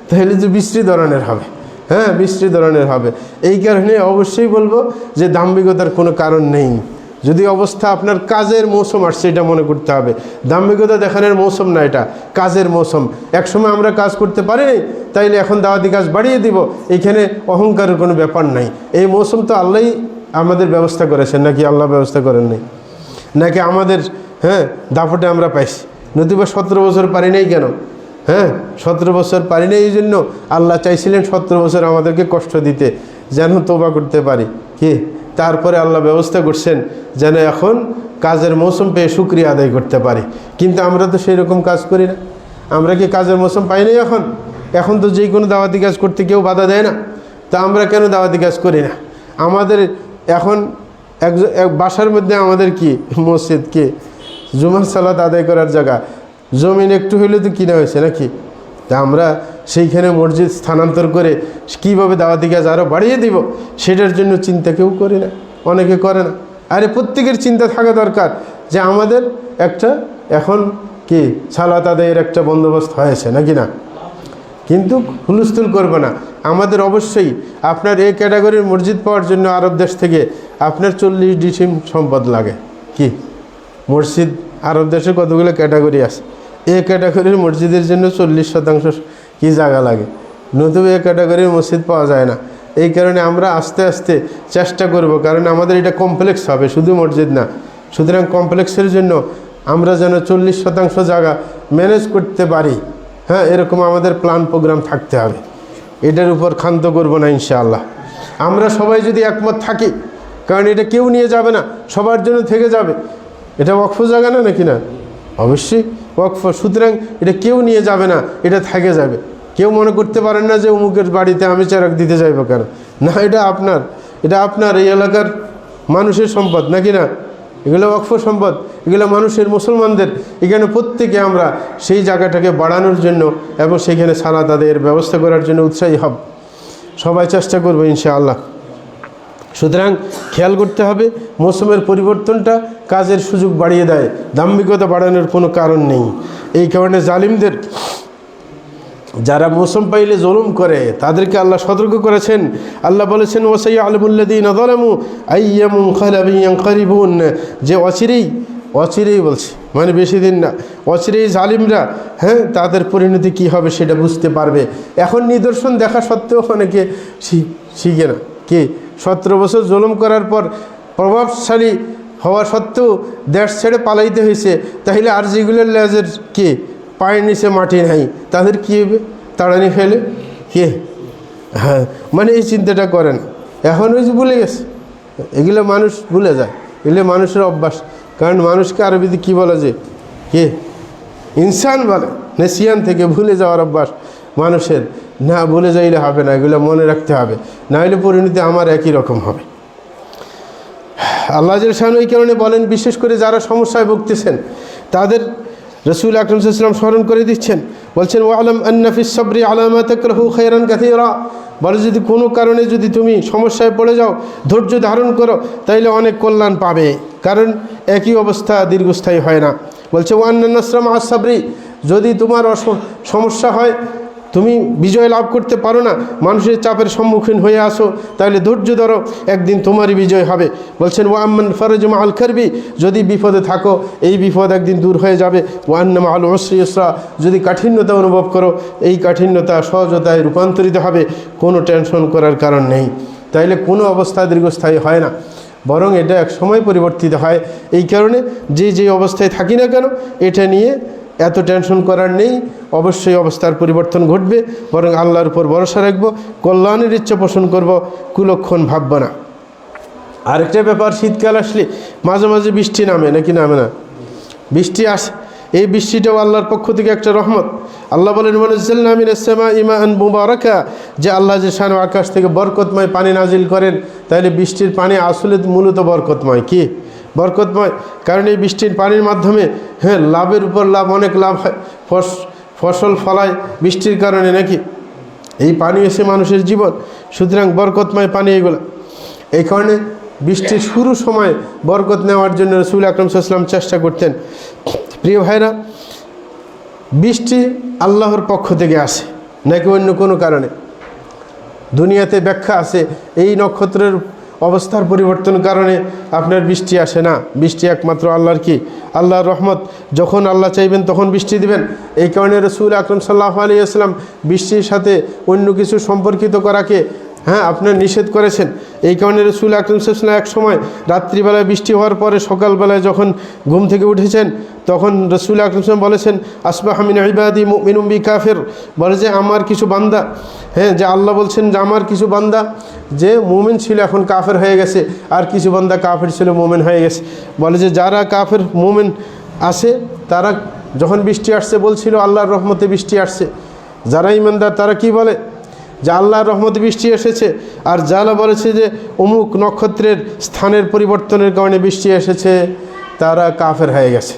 তাহলে তো বিশ্রী ধরনের হবে, হ্যাঁ বিশ্রী ধরনের হবে। এই কারণে অবশ্যই বলবো যে দাম্ভিকতার কোনো কারণ নেই। যদি অবস্থা আপনার কাজের মৌসুম আসছে এটা মনে করতে হবে, দাম্ভিকতা দেখানোর মৌসুম না, এটা কাজের মৌসুম। একসময় আমরা কাজ করতে পারি নাই, তাইলে এখন দাওয়াতি কাজ বাড়িয়ে দিব, এইখানে অহংকারের কোনো ব্যাপার নাই। এই মৌসুম তো আল্লাহই আমাদের ব্যবস্থা করেছেন, নাকি আল্লাহ ব্যবস্থা করেন নাই? নাকি আমাদের দাপটে আমরা পাইছি? নতুবা 17 বছর পারি নাই কেন? 17 বছর পারি নাই, এই জন্য আল্লাহ চাইছিলেন 17 বছর আমাদেরকে কষ্ট দিতে, যেন তওবা করতে পারি কি। তারপরে আল্লাহ ব্যবস্থা করছেন যেন এখন কাজের মৌসুম পেয়ে শুকরিয়া আদায় করতে পারি। কিন্তু আমরা তো সেই রকম কাজ করি না। আমরা কি কাজের মৌসুম পাই নাই? এখন তো যে কোনো দাওয়াতি কাজ করতে কেউ বাধা দেয় না, তা আমরা কেন দাওয়াতি কাজ করি না? আমাদের এখন এক বাসার মধ্যে আমাদের কি মসজিদ, কি জুমার সালাত আদায় করার জায়গা, জমিন একটু হইলে তো কিনা হয়েছে নাকি? তা আমরা সেইখানে মসজিদ স্থানান্তর করে কীভাবে দাওয়াতি কাজ আরও বাড়িয়ে দিব সেটার জন্য চিন্তা কেউ করে না, অনেকে করে না। আরে প্রত্যেকের চিন্তা থাকা দরকার যে আমাদের একটা এখন কি সালাত আদায়ের একটা বন্দোবস্ত হয়েছে নাকি না, কিন্তু হুলস্থুল করবে না। আমাদের অবশ্যই আপনার এই ক্যাটাগরির মসজিদ পাওয়ার জন্য আরব দেশ থেকে আপনার 40 ডিসিম সম্পদ লাগে। কি মসজিদ আরব দেশে কতগুলো ক্যাটাগরি আছে, এই ক্যাটাগরির মসজিদের জন্য 40% কি জায়গা লাগে, নতুবা এই ক্যাটাগরির মসজিদ পাওয়া যায় না। এই কারণে আমরা আস্তে আস্তে চেষ্টা করব, কারণ আমাদের এটা কমপ্লেক্স হবে, শুধু মসজিদ না। সুতরাং কমপ্লেক্সের জন্য আমরা যেন 40% জায়গা ম্যানেজ করতে পারি, হ্যাঁ এরকম আমাদের প্ল্যান প্রোগ্রাম থাকতে হবে। এটার উপর ক্ষান্ত করব না ইনশাআল্লাহ। আমরা সবাই যদি একমত থাকি, কারণ এটা কেউ নিয়ে যাবে না, সবার জন্য থেকে যাবে। এটা ওয়াকফ জায়গা না নাকি না? অবশ্যই ওয়াকফ, সুতরাং এটা কেউ নিয়ে যাবে না, এটা থেকে যাবে। কেউ মনে করতে পারেন না যে অমুকের বাড়িতে আমি চেরাক দিতে যাইব কেন, না এটা আপনার এই এলাকার মানুষের সম্পদ নাকি না? এগুলো ওয়াকফ সম্পদ, এগুলো মানুষের, মুসলমানদের। এখানে প্রত্যেকে আমরা সেই জায়গাটাকে বাড়ানোর জন্য এবং সেখানে সালাত আদায়ের ব্যবস্থা করার জন্য উৎসাহী হব, সবাই চেষ্টা করবো ইনশাআল্লাহ। সুতরাং খেয়াল করতে হবে, মৌসুমের পরিবর্তনটা কাজের সুযোগ বাড়িয়ে দেয়, দাম্ভিকতা বাড়ানোর কোনো কারণ নেই। এই কারণে জালিমদের, যারা মৌসুম পাইলে জুলুম করে, তাদেরকে আল্লাহ সতর্ক করেছেন। আল্লাহ বলেছেন ওয়াসাইয়ালামুল্লাযীনা যালামু আইয়্যা মুনকালাবিন ইয়ানকালিবুন, যে অচিরেই বলছে, মানে বেশি দিন না, অচিরেই জালিমরা তাদের পরিণতি কী হবে সেটা বুঝতে পারবে। এখন নিদর্শন দেখা সত্ত্বেও অনেকে শিখে না। কি 17 বছর জুলুম করার পর প্রভাবশালী হওয়া সত্ত্বেও দেশ ছেড়ে পালাইতে হয়েছে, তাহলে আর যেগুলোর লেজের কি পায়ের নিচে মাটি নাই তাদের কী হবে? তাড়ানি খেলে কে? মানে এই চিন্তাটা করেন। এখন ওই যে ভুলে গেছে, এগুলো মানুষ ভুলে যায়, এগুলো মানুষের অভ্যাস। কারণ মানুষকে আরবিতে কী বলা যায়? কে ইনসান বলে, নেসিয়ান থেকে ভুলে যাওয়ার অভ্যাস মানুষের। না ভুলে যাইলে হবে না, এগুলো মনে রাখতে হবে, না হলে পরিণতি আমার একই রকম হবে। আল্লাহ জাল্লাহু এই কারণে বলেন, বিশেষ করে যারা সমস্যায় ভুগতেছেন তাদের রাসূল আকরাম সাল্লাল্লাহু আলাইহি ওয়াসাল্লাম স্মরণ করে দিচ্ছেন, বলছেন ওয়ালাম আন্না ফিস সাবরি আলা মা তাকরাহু খায়রান কাসীরা। বলে যদি কোনো কারণে যদি তুমি সমস্যায় পড়ে যাও, ধৈর্য ধারণ করো, তাইলে অনেক কল্যাণ পাবে, কারণ একই অবস্থা দীর্ঘস্থায়ী হয় না। বলছে ওয়ান্না নাসরা মা সাবরি, যদি তোমার সমস্যা হয়, তুমি বিজয় লাভ করতে পারো না, মানুষের চাপের সম্মুখীন হয়ে আসো, তাহলে ধৈর্য ধরো, একদিন তোমারই বিজয় হবে। বলছেন ওয়াম্মান ফারজ মা আল কারবি, যদি বিপদে থাকো, এই বিপদ একদিন দূর হয়ে যাবে। ওয়ান্না মা আল উসরি ইসরা, যদি কাঠিন্যতা অনুভব করো, এই কাঠিন্যতা সহজতায় রূপান্তরিত হবে, কোনো টেনশন করার কারণ নেই। তাইলে কোনো অবস্থা দীর্ঘস্থায়ী হয় না, বরং এটা এক সময় পরিবর্তিত হয়। এই কারণে যে অবস্থায় থাকি না কেন, এটা নিয়ে এত টেনশন করার নেই। অবশ্যই অবস্থার পরিবর্তন ঘটবে, বরং আল্লাহর উপর ভরসা রাখবো, কল্যাণের ইচ্ছা পোষণ করব, কুলক্ষণ ভাবব না। আরেকটা ব্যাপার, শীতকাল আসলে মাঝে মাঝে বৃষ্টি নামে নাকি নামে না? বৃষ্টি আসে, এই বৃষ্টিটাও আল্লাহর পক্ষ থেকে একটা রহমত। আল্লাহ বলেন ওয়ানাজ্জালনা মিনাস সামাই মাআন মুবারাকা, যে আল্লাহ যে শান আকাশ থেকে বরকতময় পানি নাজিল করেন, তাহলে বৃষ্টির পানি আসলে মূলত বরকতময়। কি বরকতময়, কারণ এই বৃষ্টির পানির মাধ্যমে লাভের উপর লাভ, অনেক লাভ হয়, ফসল ফলায় বৃষ্টির কারণে নাকি। এই পানি এসে মানুষের জীবন, সুতরাং বরকতময় পানি এগুলো। এই কারণে বৃষ্টির শুরু সময় বরকত নেওয়ার জন্য রাসূল আকরাম সাল্লাল্লাহু আলাইহি ওয়াসাল্লাম চেষ্টা করতেন। প্রিয় ভাইরা, বৃষ্টি আল্লাহর পক্ষ থেকে আসে নাকি অন্য কোনো কারণে? দুনিয়াতে ব্যাখ্যা আছে এই নক্ষত্রের অবস্থার পরিবর্তন কারণে আপনার বৃষ্টি আসে না। বৃষ্টি একমাত্র আল্লাহর কি, আল্লাহর রহমত। যখন আল্লাহ চাইবেন তখন বৃষ্টি দিবেন। এই কারণে রাসূল আকরাম সাল্লাল্লাহু আলাইহি ওয়াসাল্লাম বৃষ্টির সাথে অন্য কিছু সম্পর্কিত করাকে আপনার নিষেধ করেছেন। এই কারণে রাসূল আকরাম সাল্লাল্লাহু আলাইহি ওয়াসাল্লাম এক সময় রাত্রিবেলায় বৃষ্টি হওয়ার পরে সকালবেলায় যখন ঘুম থেকে উঠেছেন তখন রাসূল আকরাম সাল্লাল্লাহু আলাইহি ওয়াসাল্লাম বলেছেন, আসবাহা মিন ইবাদি মুমিনুম বি কাফির, বলে যে আমার কিছু বান্দা, যে আল্লাহ বলছেন যে আমার কিছু বান্দা যে মুমিন ছিল এখন কাফের হয়ে গেছে, আর কিছু বান্দা কাফের ছিল মুমিন হয়ে গেছে। বলে যে যারা কাফের মুমিন আসে তারা যখন বৃষ্টি আসছে বলছিল আল্লাহর রহমতে বৃষ্টি আসছে। যারা ঈমানদার তারা কি বলে যে আল্লাহর রহমতে বৃষ্টি এসেছে, আর যারা বলেছে যে অমুক নক্ষত্রের স্থানের পরিবর্তনের কারণে বৃষ্টি এসেছে, তারা কাফের হয়ে গেছে।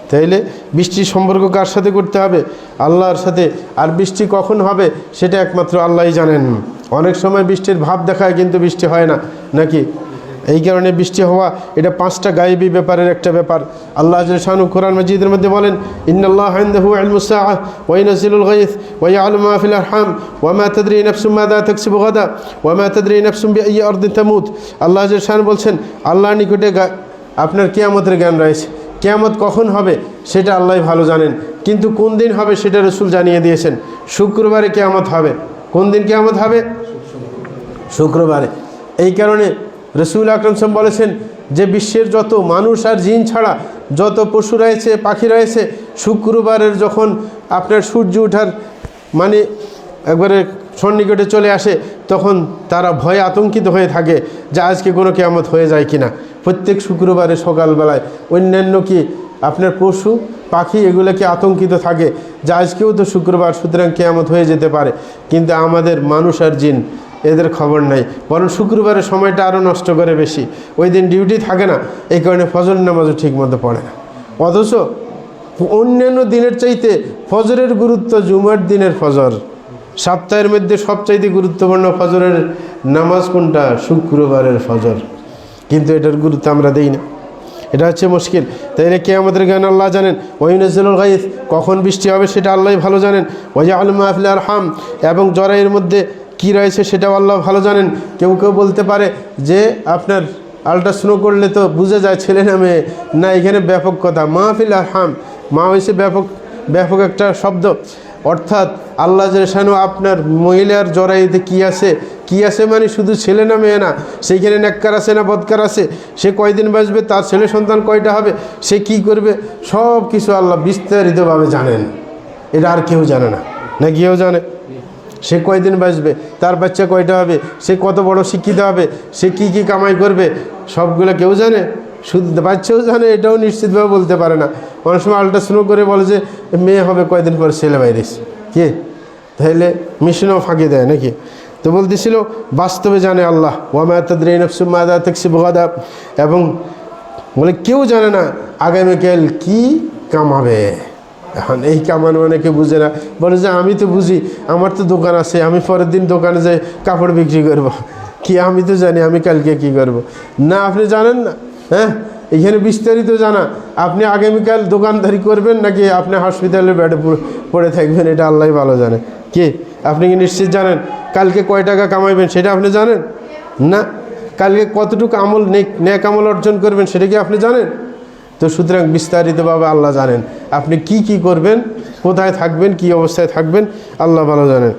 তাইলে বৃষ্টির সম্পর্ক কার সাথে করতে হবে? আল্লাহর সাথে। আর বৃষ্টি কখন হবে সেটা একমাত্র আল্লাহই জানেন। অনেক সময় বৃষ্টির ভাব দেখায় কিন্তু বৃষ্টি হয় না নাকি। এই কারণে বৃষ্টি হওয়া এটা 5টা গায়েবী ব্যাপারের একটা ব্যাপার। আল্লাহ জাল্লা শানহু কোরআন মাজিদের মধ্যে বলেন, ইন্নাল্লাহা ইনদাহু ইলমুস সাআহ ওয়া ইউনাজ্জিলুল গায়থ ওয়া ইয়া'লামু মা ফিল আরহাম ওয়া মা তাদরি নাফসুম মাযা তাকসিবু গাদা ওয়া মা তাদরি নাফসুম বিআইয়ি আরদিন তামুত। আল্লাহ জাল্লা শানহু বলছেন আল্লাহর নিকটে আপনার কিয়ামতের জ্ঞান রয়েছে। কিয়ামত কখন হবে সেটা আল্লাহই ভালো জানেন, কিন্তু কোন দিন হবে সেটা রাসূল জানিয়ে দিয়েছেন। শুক্রবারে কিয়ামত হবে। কোন দিন কিয়ামত হবে? শুক্রবারে। এই কারণে রাসূল আকরাম সাল্লাল্লাহু আলাইহি ওয়াসাল্লাম বলেছেন যে বিশ্বের যত মানুষ আর জিন ছাড়া যত পশু রয়েছে, পাখি রয়েছে, শুক্রবারের যখন আপনার সূর্য ওঠার মানে একবারে সন্নিকটে চলে আসে তখন তারা ভয়ে আতঙ্কিত হয়ে থাকে যে আজকে কোনো কিয়ামত হয়ে যায় কিনা। প্রত্যেক শুক্রবারে সকালবেলায় অন্যান্য কি আপনার পশু পাখি এগুলোকে আতঙ্কিত থাকে যে আজকেও তো শুক্রবার, সুতরাং কিয়ামত হয়ে যেতে পারে। কিন্তু আমাদের মানুষ আর জিন এদের খবর নাই, বরং শুক্রবারের সময়টা আরও নষ্ট করে বেশি। ওই দিন ডিউটি থাকে না, এই কারণে ফজর নামাজও ঠিক মতো পড়ে না। অথচ অন্যান্য দিনের চাইতে ফজরের গুরুত্ব, জুমার দিনের ফজর, সপ্তাহের মধ্যে সবচাইতে গুরুত্বপূর্ণ ফজরের নামাজ কোনটা? শুক্রবারের ফজর। কিন্তু এটার গুরুত্ব আমরা দেই না, এটা হচ্ছে মুশকিল। তাইলে কিয়ামতের জ্ঞান আল্লাহ জানেন। ওয়া ইউনাজ্জিলুল গায়থ, কখন বৃষ্টি হবে সেটা আল্লাহই ভালো জানেন। ওয়া ইয়া'লামু মা ফিল আরহাম, এবং জরায়ুর মধ্যে কী রয়েছে সেটাও আল্লাহ ভালো জানেন। কেউ কেউ বলতে পারে যে আপনার আল্ট্রাসাউন্ড করলে তো বোঝা যায় ছেলে না মেয়ে। না, এখানে ব্যাপক কথা। মা ফিল আরহাম, মা হয়েছে ব্যাপক একটা শব্দ, অর্থাৎ আল্লাহ জাল্লা আপনার মহিলার জরায়ুতে কী আছে মানে শুধু ছেলে না মেয়ে না, সেইখানে নেককার আছে না বদকার আছে, সে কয়দিন বাঁচবে, তার ছেলে সন্তান কয়টা হবে, সে কি করবে, সব কিছু আল্লাহ বিস্তারিতভাবে জানেন। এটা আর কেউ জানে না, না কেউ জানে? সে কয়দিন বাঁচবে, তার বাচ্চা কয়টা হবে, সে কত বড় শিক্ষিত হবে, সে কি কি কামাই করবে, সবগুলো কেউ জানে? শুধু বাচ্চাও জানে, এটাও নিশ্চিতভাবে বলতে পারে না। অনেক সময় আল্ট্রাসাউন্ড করে বলে যে মেয়ে হবে কয়দিন পর, ছেলে বাইরেছে কে, তাহলে মিশনও ফাঁকি দেয় নাকি? তো বলতেছিল বাস্তবে জানে আল্লাহ। ওয়া মা তাদরি নাফসুম মাযা তাকসিবু গাদা, এবং বলে কেউ জানে না আগামীকাল কি কামাবে। এখন এই কামানো অনেকে বুঝে না, বলে যে আমি তো বুঝি, আমার তো দোকান আছে, আমি পরের দিন দোকানে যাই কাপড় বিক্রি করব। কি আমি তো জানি আমি কালকে কি করব। না, আপনি জানেন না। এখানে বিস্তারিত জানা, আপনি আগামীকাল দোকানদারি করবেন নাকি আপনি হসপিটালের বেডে পড়ে থাকবেন, এটা আল্লাহ ভালো জানে। কি আপনি কি নিশ্চিত জানেন কালকে কয় টাকা কামাইবেন সেটা আপনি জানেন না? কালকে কতটুকু আমল নেক আমল অর্জন করবেন সেটা কি আপনি জানেন? তো সুতরাং বিস্তারিতভাবে আল্লাহ জানেন আপনি কি করবেন, কোথায় থাকবেন, কি অবস্থায় থাকবেন, আল্লাহ ভালো জানেন।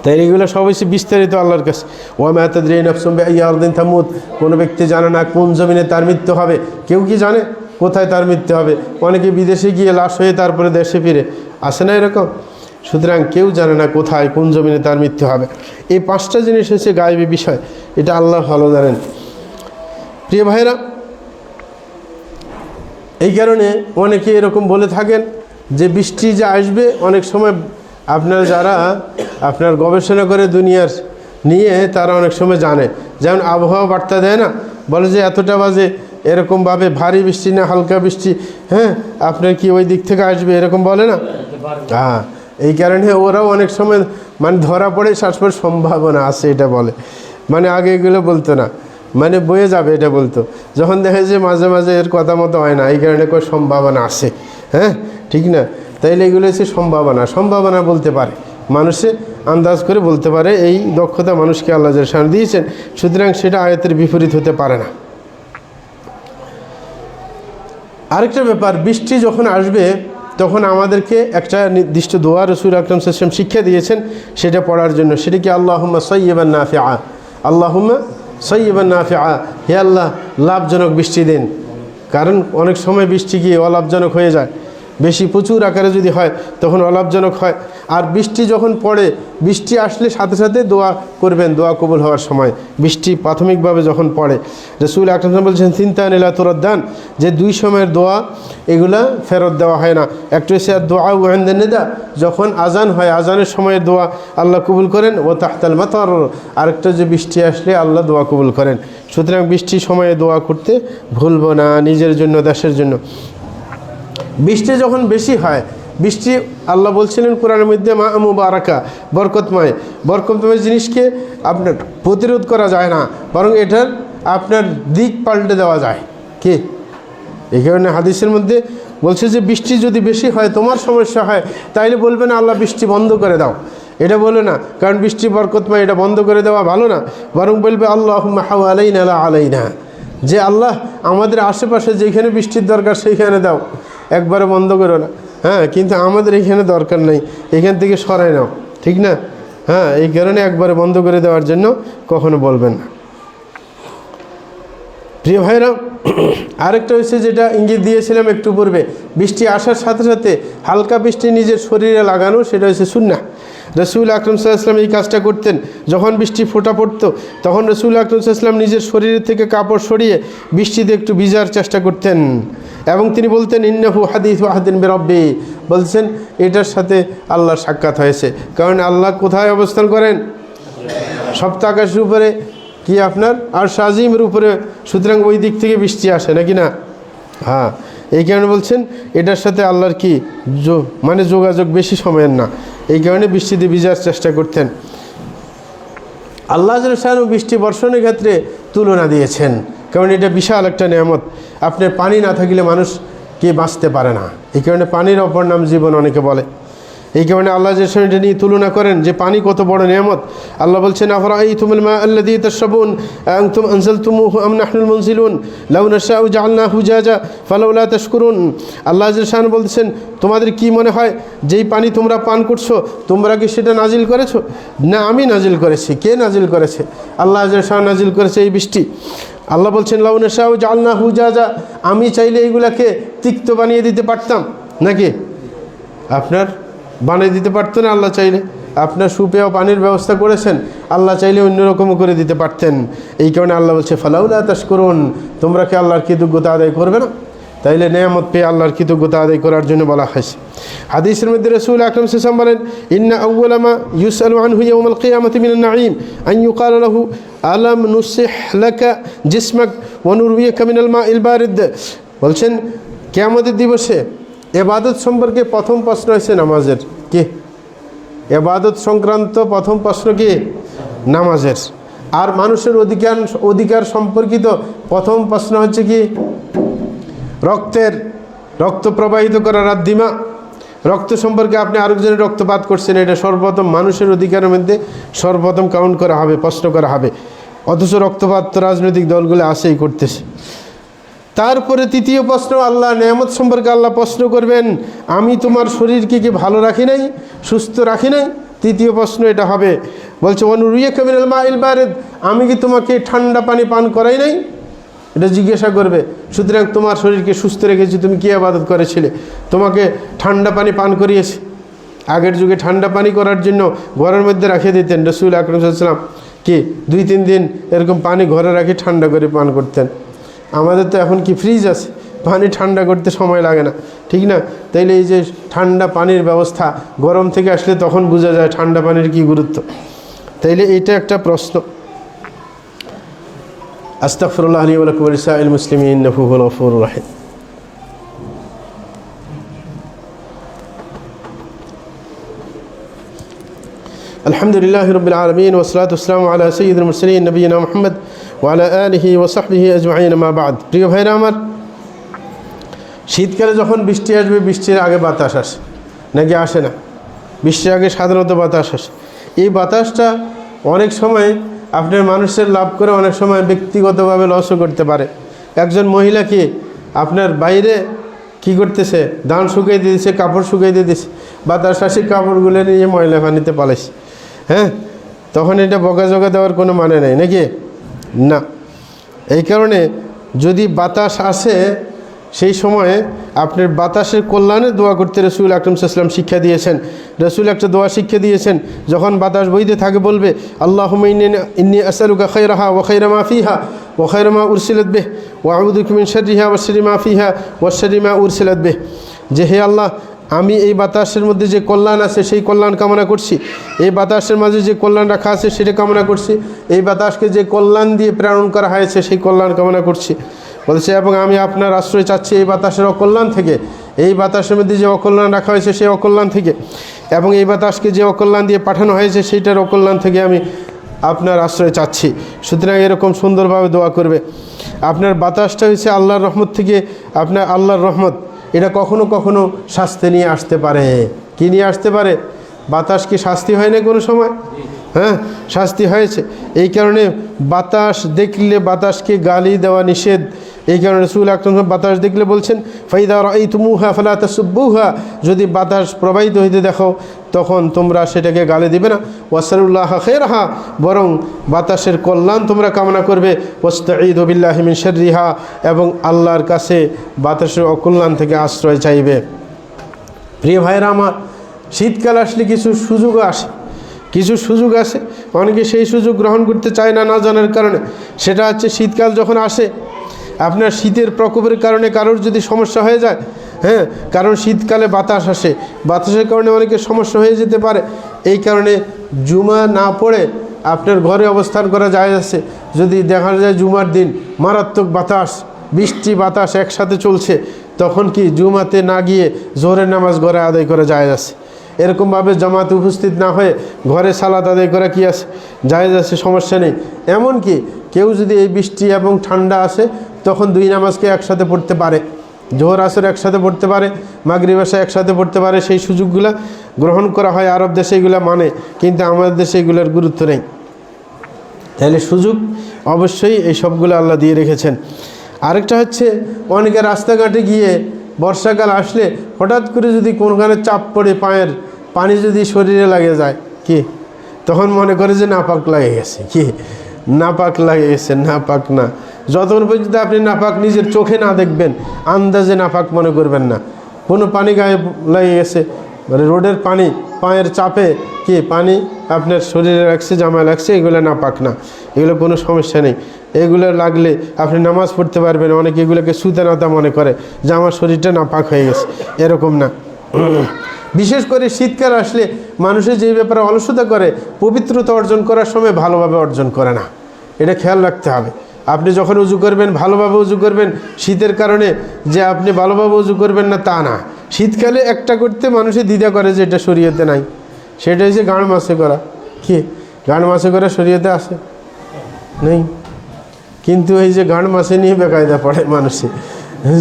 তাই এগুলো সবই বিস্তারিত আল্লাহর কাছে। ওয়া মা তাদরি নাফসুম বিআইয়ি আরদিন তামুত, কোনো ব্যক্তি জানে না কোন জমিনে তার মৃত্যু হবে। কেউ কি জানে কোথায় তার মৃত্যু হবে? অনেকে বিদেশে গিয়ে লাশ হয়ে তারপরে দেশে ফিরে আসে না এরকম। সুতরাং কেউ জানে না কোথায় কোন জমিনে তার মৃত্যু হবে। এই 5টা জিনিস হচ্ছে গায়েবী বিষয়, এটা আল্লাহ ভালো জানেন। প্রিয় ভাইরা, এই কারণে অনেকে এরকম বলে থাকেন যে বৃষ্টি যে আসবে, অনেক সময় আপনার যারা আপনার গবেষণা করে দুনিয়ার নিয়ে তারা অনেক সময় জানে, যেমন আবহাওয়া বার্তা দেয় না, বলে যে এতটা বাজে এরকমভাবে ভারী বৃষ্টি না হালকা বৃষ্টি, হ্যাঁ আপনার কি ওই দিক থেকে আসবে এরকম বলে না? হ্যাঁ, এই কারণে ওরাও অনেক সময় মানে ধরা পড়ে শ্বাসের সম্ভাবনা আছে এটা বলে, মানে আগে এগুলো বলতো না, মানে বয়ে যাবে এটা বলতো। যখন দেখে যে মাঝে মাঝে এর কথা মতো হয় না, এই কারণে কোনো সম্ভাবনা আছে, হ্যাঁ ঠিক না? তাইলে এগুলো হচ্ছে সম্ভাবনা বলতে পারে, মানুষে আন্দাজ করে বলতে পারে, এই দক্ষতা মানুষকে আল্লাহ জাল্লাহু দিয়েছেন। সুতরাং সেটা আয়াতের বিপরীত হতে পারে না। আরেকটা ব্যাপার, বৃষ্টি যখন আসবে তখন আমাদেরকে একটা নির্দিষ্ট দোয়া রাসূল আকরাম সাল্লাল্লাহু আলাইহি ওয়াসাল্লাম শিক্ষা দিয়েছেন, সেটা পড়ার জন্য। সেটা কি আল্লাহুম্মা সাইয়্যিবান নাফিআ, আল্লাহুম্মা সাইয়্যিবান নাফিআ, হে আল্লাহ লাভজনক বৃষ্টি দিন। কারণ অনেক সময় বৃষ্টি কি অলাভজনক হয়ে যায়, বেশি প্রচুর আকারে যদি হয় তখন অলাভজনক হয়। আর বৃষ্টি যখন পড়ে, বৃষ্টি আসলে সাথে সাথে দোয়া করবেন, দোয়া কবুল হওয়ার সময় বৃষ্টি প্রাথমিকভাবে যখন পড়ে। রাসূল আকরাম বলছেন সিনতান লা তুরাদ্দান, যে দুই সময়ের দোয়া এগুলা ফেরত দেওয়া হয় না। একটা হচ্ছে দোয়া ইনদা নিদা, যখন আজান হয় আজানের সময়ের দোয়া আল্লাহ কবুল করেন, ও তাহতাল মাতার, আরেকটা যে বৃষ্টি আসলে আল্লাহ দোয়া কবুল করেন। সুতরাং বৃষ্টির সময়ে দোয়া করতে ভুলব না, নিজের জন্য দেশের জন্য। বৃষ্টি যখন বেশি হয়, বৃষ্টি আল্লাহ বলছিলেন কোরআনের মধ্যে মা মুবারাকা, বরকতময় জিনিসকে আপনার প্রতিরোধ করা যায় না, বরং এটার আপনার দিক পাল্টে দেওয়া যায়। কি এই কারণে হাদিসের মধ্যে বলছে যে বৃষ্টি যদি বেশি হয়, তোমার সমস্যা হয়, তাইলে বলবে না আল্লাহ বৃষ্টি বন্ধ করে দাও, এটা বলে না, কারণ বৃষ্টি বরকতময়, এটা বন্ধ করে দেওয়া ভালো না। বরং বলবে আল্লাহুম্মা হাওয়ালাইনা লা আলাইনা, যে আল্লাহ আমাদের আশেপাশে যেখানে বৃষ্টির দরকার সেইখানে দাও, একবারে বন্ধ করো না। হ্যাঁ, কিন্তু আমাদের এখানে দরকার নেই, এখান থেকে সরাই নাও, ঠিক না? হ্যাঁ, এই কারণে একবারে বন্ধ করে দেওয়ার জন্য কখনো বলবেন না। প্রিয় ভাইরা, আরেকটা হচ্ছে যেটা ইঙ্গিত দিয়েছিলাম একটু পূর্বে, বৃষ্টি আসার সাথে সাথে হালকা বৃষ্টি নিজের শরীরে লাগানো, সেটা হচ্ছে সুন্নাহ। রাসূল আকরাম সাল্লাল্লাহু আলাইহি ওয়াসাল্লাম এই কাজটা করতেন। যখন বৃষ্টি ফোঁটা পড়তো তখন রাসূল আকরাম সাল্লাল্লাহু আলাইহি ওয়াসাল্লাম নিজের শরীরের থেকে কাপড় সরিয়ে বৃষ্টিতে একটু ভিজার চেষ্টা করতেন, এবং তিনি বলতেন ইন্নাহু হাদিসু আহাদিন বিরাব্বি, বলছেন এটার সাথে আল্লাহর সাক্ষাৎ হয়েছে। কারণ আল্লাহ কোথায় অবস্থান করেন? সপ্ত আকাশের উপরে, কি আপনার আরশ আজিমের উপরে। সুতরাং ওই দিক থেকে বৃষ্টি আসে নাকি না? হ্যাঁ, এই কারণে বলছেন এটার সাথে আল্লাহর কি মানে যোগাযোগ বেশি সময়ের না, এই কারণে বৃষ্টিতে ভিজার চেষ্টা করতেন। আল্লাহ জাল্লাহু বৃষ্টি বর্ষণের ক্ষেত্রে তুলনা দিয়েছেন, কারণ এটা বিশাল একটা নেয়ামত। আপনার পানি না থাকলে মানুষ কি বাঁচতে পারে না, এই কারণে পানির অপর নাম জীবন অনেকে বলে। এই কারণে আল্লাহ যে এটা নিয়ে তুলনা করেন যে পানি কত বড় নেয়ামত। আল্লাহ বলছেন আফরাআইতুমুল মা আল্লাযী তাশরাবুন আনতুম আনজালতুমুহু আম নাহনুল মুনজিলুন লাউ নাশাউ জাআলনাহু জাজা ফালাউলা তাশকুরুন। আল্লাহ জাল্লাহু বলছেন তোমাদের কি মনে হয় যেই পানি তোমরা পান করছো, তোমরা কি সেটা নাজিল করেছো? না, আমি নাজিল করেছি। কে নাজিল করেছে? আল্লাহ জাল্লাহু নাজিল করেছে এই বৃষ্টি। আল্লাহ বলছেন লাউ নাশাউ জাআলনাহু জাজা, আমি চাইলে এইগুলাকে তিক্ত বানিয়ে দিতে পারতাম নাকি? আপনার বানিয়ে দিতে পারতো না আল্লাহ চাইলে? আপনার সুপেয় পানির ব্যবস্থা করেছেন, আল্লাহ চাইলে অন্যরকমও করে দিতে পারতেন। এই কারণে আল্লাহ বলছে ফালাউলা তাশকুরুন, তোমরা কি আল্লাহর কৃতজ্ঞতা আদায় করবে না? তাইলে নেয়ামত পেয়ে আল্লাহর কৃতজ্ঞতা আদায় করার জন্য বলা হয়েছে। হাদিসের মধ্যে রাসূল আকরাম সাল্লাল্লাহু আলাইহি ওয়াসাল্লাম বলেন ইন্না আউওয়ালা মা ইউসআলু আনহু ইয়াউমাল কিয়ামাতি মিনান নাঈম আন ইউকালা লাহু আলাম নুসিহ লাকা জিসমাক ওয়া নুরবিয়াকা মিনাল মাইল বারিদ। বলছেন কিয়ামতের দিবসে ইবাদত সম্পর্কে প্রথম প্রশ্ন হচ্ছে নামাজের। কি ইবাদত সংক্রান্ত প্রথম প্রশ্ন কি? নামাজের। আর মানুষের অধিকার সম্পর্কিত প্রথম প্রশ্ন হচ্ছে কি? রক্ত প্রবাহিত করা, রাদ্দিমা, রক্ত সম্পর্কে আপনি আরেকজনের রক্তপাত করছেন, এটা সর্বপ্রথম মানুষের অধিকারের মধ্যে সর্বপ্রথম কাউন্ট করা হবে, প্রশ্ন করা হবে। অথচ রক্তপাত তো রাজনৈতিক দলগুলো আসেই করতেছে। তারপরে তৃতীয় প্রশ্ন, আল্লাহ নেয়ামত সম্পর্কে আল্লাহ প্রশ্ন করবেন আমি তোমার শরীরকে কি ভালো রাখি নাই, সুস্থ রাখি নাই? তৃতীয় প্রশ্ন এটা হবে। বলছে ওয়ানুরিয়াকা মিনাল মাইল বারিদ, আমি কি তোমাকে ঠান্ডা পানি পান করাই নাই? এটা জিজ্ঞাসা করবে। সুতরাং তোমার শরীরকে সুস্থ রেখেছি, তুমি কি ইবাদত করেছিলে? তোমাকে ঠান্ডা পানি পান করিয়েছে। আগের যুগে ঠান্ডা পানি করার জন্য ঘরের মধ্যে রেখে দিতেন রাসূল আকরাম সাল্লাল্লাহু আলাইহি ওয়াসাল্লাম, কি 2-3 দিন এরকম পানি ঘরে রাখি ঠান্ডা করে পান করতেন। আমাদের তো এখন কি ফ্রিজ আছে, পানি ঠান্ডা করতে সময় লাগে না, ঠিক না? তাইলে এই যে ঠান্ডা পানির ব্যবস্থা, গরম থেকে আসলে তখন বোঝা যায় ঠান্ডা পানির কি গুরুত্ব। তাইলে এইটা একটা প্রশ্ন। আস্তাগফিরুল্লাহ লি ওয়া লাকুম ওয়া লিসাইরিল মুসলিমিন ইন্নাহু হুয়াল গফুরুর রহিম। আলহামদুলিল্লাহি রাব্বিল আলামিন ওয়া সলাতু ওয়াসসালামু আলা সাইয়্যিদিল মুরসালিন নবিয়িনা মুহাম্মদ ওয়া আলা আলিহি ওয়া সাহবিহি আজমাইন, মা বাদ। প্রিয় ভাইরা আমার, শীতকালে যখন বৃষ্টি আসবে, বৃষ্টির আগে বাতাস আসে নাকি আসে না? বৃষ্টির আগে সাধারণত বাতাস আসে। এই বাতাসটা অনেক সময় আপনার মানুষের লাভ করে, অনেক সময় ব্যক্তিগতভাবে লসও করতে পারে। একজন মহিলা কি আপনার বাইরে কি করতেছে, ধান শুকিয়ে দিয়ে দিচ্ছে, কাপড় শুকিয়ে দিয়ে দিচ্ছে, বাতাস আসে কাপড়গুলো নিয়ে ময়লা পানিতে পালাইছে। হ্যাঁ, তখন এটা বকাঝকা দেওয়ার কোনো মানে নেই নাকি? না। এই কারণে যদি বাতাস আসে সেই সময়ে আপনার বাতাসের কল্যাণে দোয়া করতে রাসূল আকরাম সাল্লাল্লাহু আলাইহি ওয়াসাল্লাম শিক্ষা দিয়েছেন। রাসূল একটা দোয়া শিক্ষা দিয়েছেন, যখন বাতাস বইতে থাকে বলবে আল্লাহুম্মা ইন্নী আসআলুকা খায়রাহা ওয়া খায়রা মা ফিহা ওয়া খায়রা মা উরসিলাত বিহি ওয়া আউযু বিকা মিন শাররিহা ওয়া শাররি মা ফিহা ওয়া শাররি মা উরসিলাত বিহি। যে হে আল্লাহ, আমি এই বাতাসের মধ্যে যে কল্যাণ আছে সেই কল্যাণ কামনা করছি, এই বাতাসের মাঝে যে কল্যাণ রাখা আছে সেটা কামনা করছি, এই বাতাসকে যে কল্যাণ দিয়ে প্রেরণ করা হয়েছে সেই কল্যাণ কামনা করছি বলছে, এবং আমি আপনার আশ্রয় চাচ্ছি এই বাতাসের অকল্যাণ থেকে, এই বাতাসের মধ্যে যে অকল্যাণ রাখা হয়েছে সেই অকল্যাণ থেকে, এবং এই বাতাসকে যে অকল্যাণ দিয়ে পাঠানো হয়েছে সেইটার অকল্যাণ থেকে আমি আপনার আশ্রয় চাচ্ছি। সুতরাং এরকম সুন্দরভাবে দোয়া করবে। আপনার বাতাসটা হচ্ছে আল্লাহর রহমত থেকে, আপনার আল্লাহর রহমত এটা কখনো কখনো শাস্তি নিয়ে আসতে পারে। কি নিয়ে আসতে পারে? বাতাস কি শাস্তি হয় না কোনো সময়? হ্যাঁ, শাস্তি হয়েছে। এই কারণে বাতাস দেখলে বাতাসকে গালি দেওয়া নিষেধ। এই কারণে রাসূল আকরাম বাতাস দেখলে বলছেন ফাইদা রাআইতুমুহা ফালা তাসুব্বুহা, যদি বাতাস প্রবাহিত হইতে দেখো তখন তোমরা সেটাকে গালি দিবে না। ওয়াসআলুল্লাহ খায়রাহা, বরং বাতাসের কল্যাণ তোমরা কামনা করবে। ওয়াস্তাঈযু বিল্লাহি মিন শাররিহা, এবং আল্লাহর কাছে বাতাসের অকল্যাণ থেকে আশ্রয় চাইবে। প্রিয় ভাইরা আমার, শীতকাল আসলে কিছু সুযোগ আসে, কিছু সুযোগ আসে, অনেকে সেই সুযোগ গ্রহণ করতে চায় না, না জানার কারণে। সেটা হচ্ছে শীতকাল যখন আসে, আপনার শীতের প্রকোপের কারণে কারোর যদি সমস্যা হয়ে যায়, হ্যাঁ, কারণ শীতকালে বাতাস আসে, বাতাসের কারণে অনেকের সমস্যা হয়ে যেতে পারে। এই কারণে জুমা না পড়ে আপনার ঘরে অবস্থান করা যায় আছে। যদি দেখা যায় জুমার দিন মারাত্মক বাতাস, বৃষ্টি বাতাস একসাথে চলছে, তখন কি জুমাতে না গিয়ে জোহরের নামাজ ঘরে আদায় করা যায় আছে। এরকমভাবে জামাতে উপস্থিত না হয়ে ঘরে সালাত আদায় করা কি আছে, জায়েজ আছে, সমস্যা নেই। এমনকি কেউ যদি এই বৃষ্টি এবং ঠান্ডা আসে তখন দুই নামাজকে একসাথে পড়তে পারে, জোহর আসর একসাথে পড়তে পারে, মাগরিব এশা একসাথে পড়তে পারে। সেই সুযোগগুলো গ্রহণ করা হয়। আরব দেশে এগুলো মানে, কিন্তু আমাদের দেশে এগুলোর গুরুত্ব নেই। তাহলে সুযোগ অবশ্যই এই সবগুলো আল্লাহ দিয়ে রেখেছেন। আরেকটা হচ্ছে, অনেকে রাস্তাঘাটে গিয়ে বর্ষাকাল আসলে হঠাৎ করে যদি কোনখানে চাপ পড়ে, পায়ের পানি যদি শরীরে লাগে যায়, কি তখন মনে করে যে নাপাক লাগে গেছে। কি নাপাক লাগে গেছে? নাপাক না। যতক্ষণ পর্যন্ত আপনি নাপাক নিজের চোখে না দেখবেন, আন্দাজে নাপাক মনে করবেন না। কোনো পানি গায়ে লাগে গেছে, মানে রোডের পানি পায়ের চাপে কি পানি আপনার শরীরে লাগছে, জামা লাগছে, এগুলো নাপাক না, এগুলো কোনো সমস্যা নেই। এগুলো লাগলে আপনি নামাজ পড়তে পারবেন। অনেকে এগুলোকে সুতানাতা মনে করে যে আমার শরীরটা নাপাক হয়ে গেছে, এরকম না। বিশেষ করে শীতকাল আসলে মানুষের যেই ব্যাপারে অলসতা করে, পবিত্রতা অর্জন করার সময় ভালোভাবে অর্জন করে না। এটা খেয়াল রাখতে হবে। আপনি যখন উজু করবেন ভালোভাবে উজু করবেন, শীতের কারণে যে আপনি ভালোভাবে উজু করবেন না তা না। শীতকালে একটা করতে মানুষের দ্বিধা করে যে এটা শরীয়তে নাই, সেটা হচ্ছে গাঁড় মাছে করা। কি গাঁড় মাছে করা শরীয়তে আছে? নেই। কিন্তু এই যে গাঁড় মাছে নিয়ে বেকায়দা পড়ে মানুষে,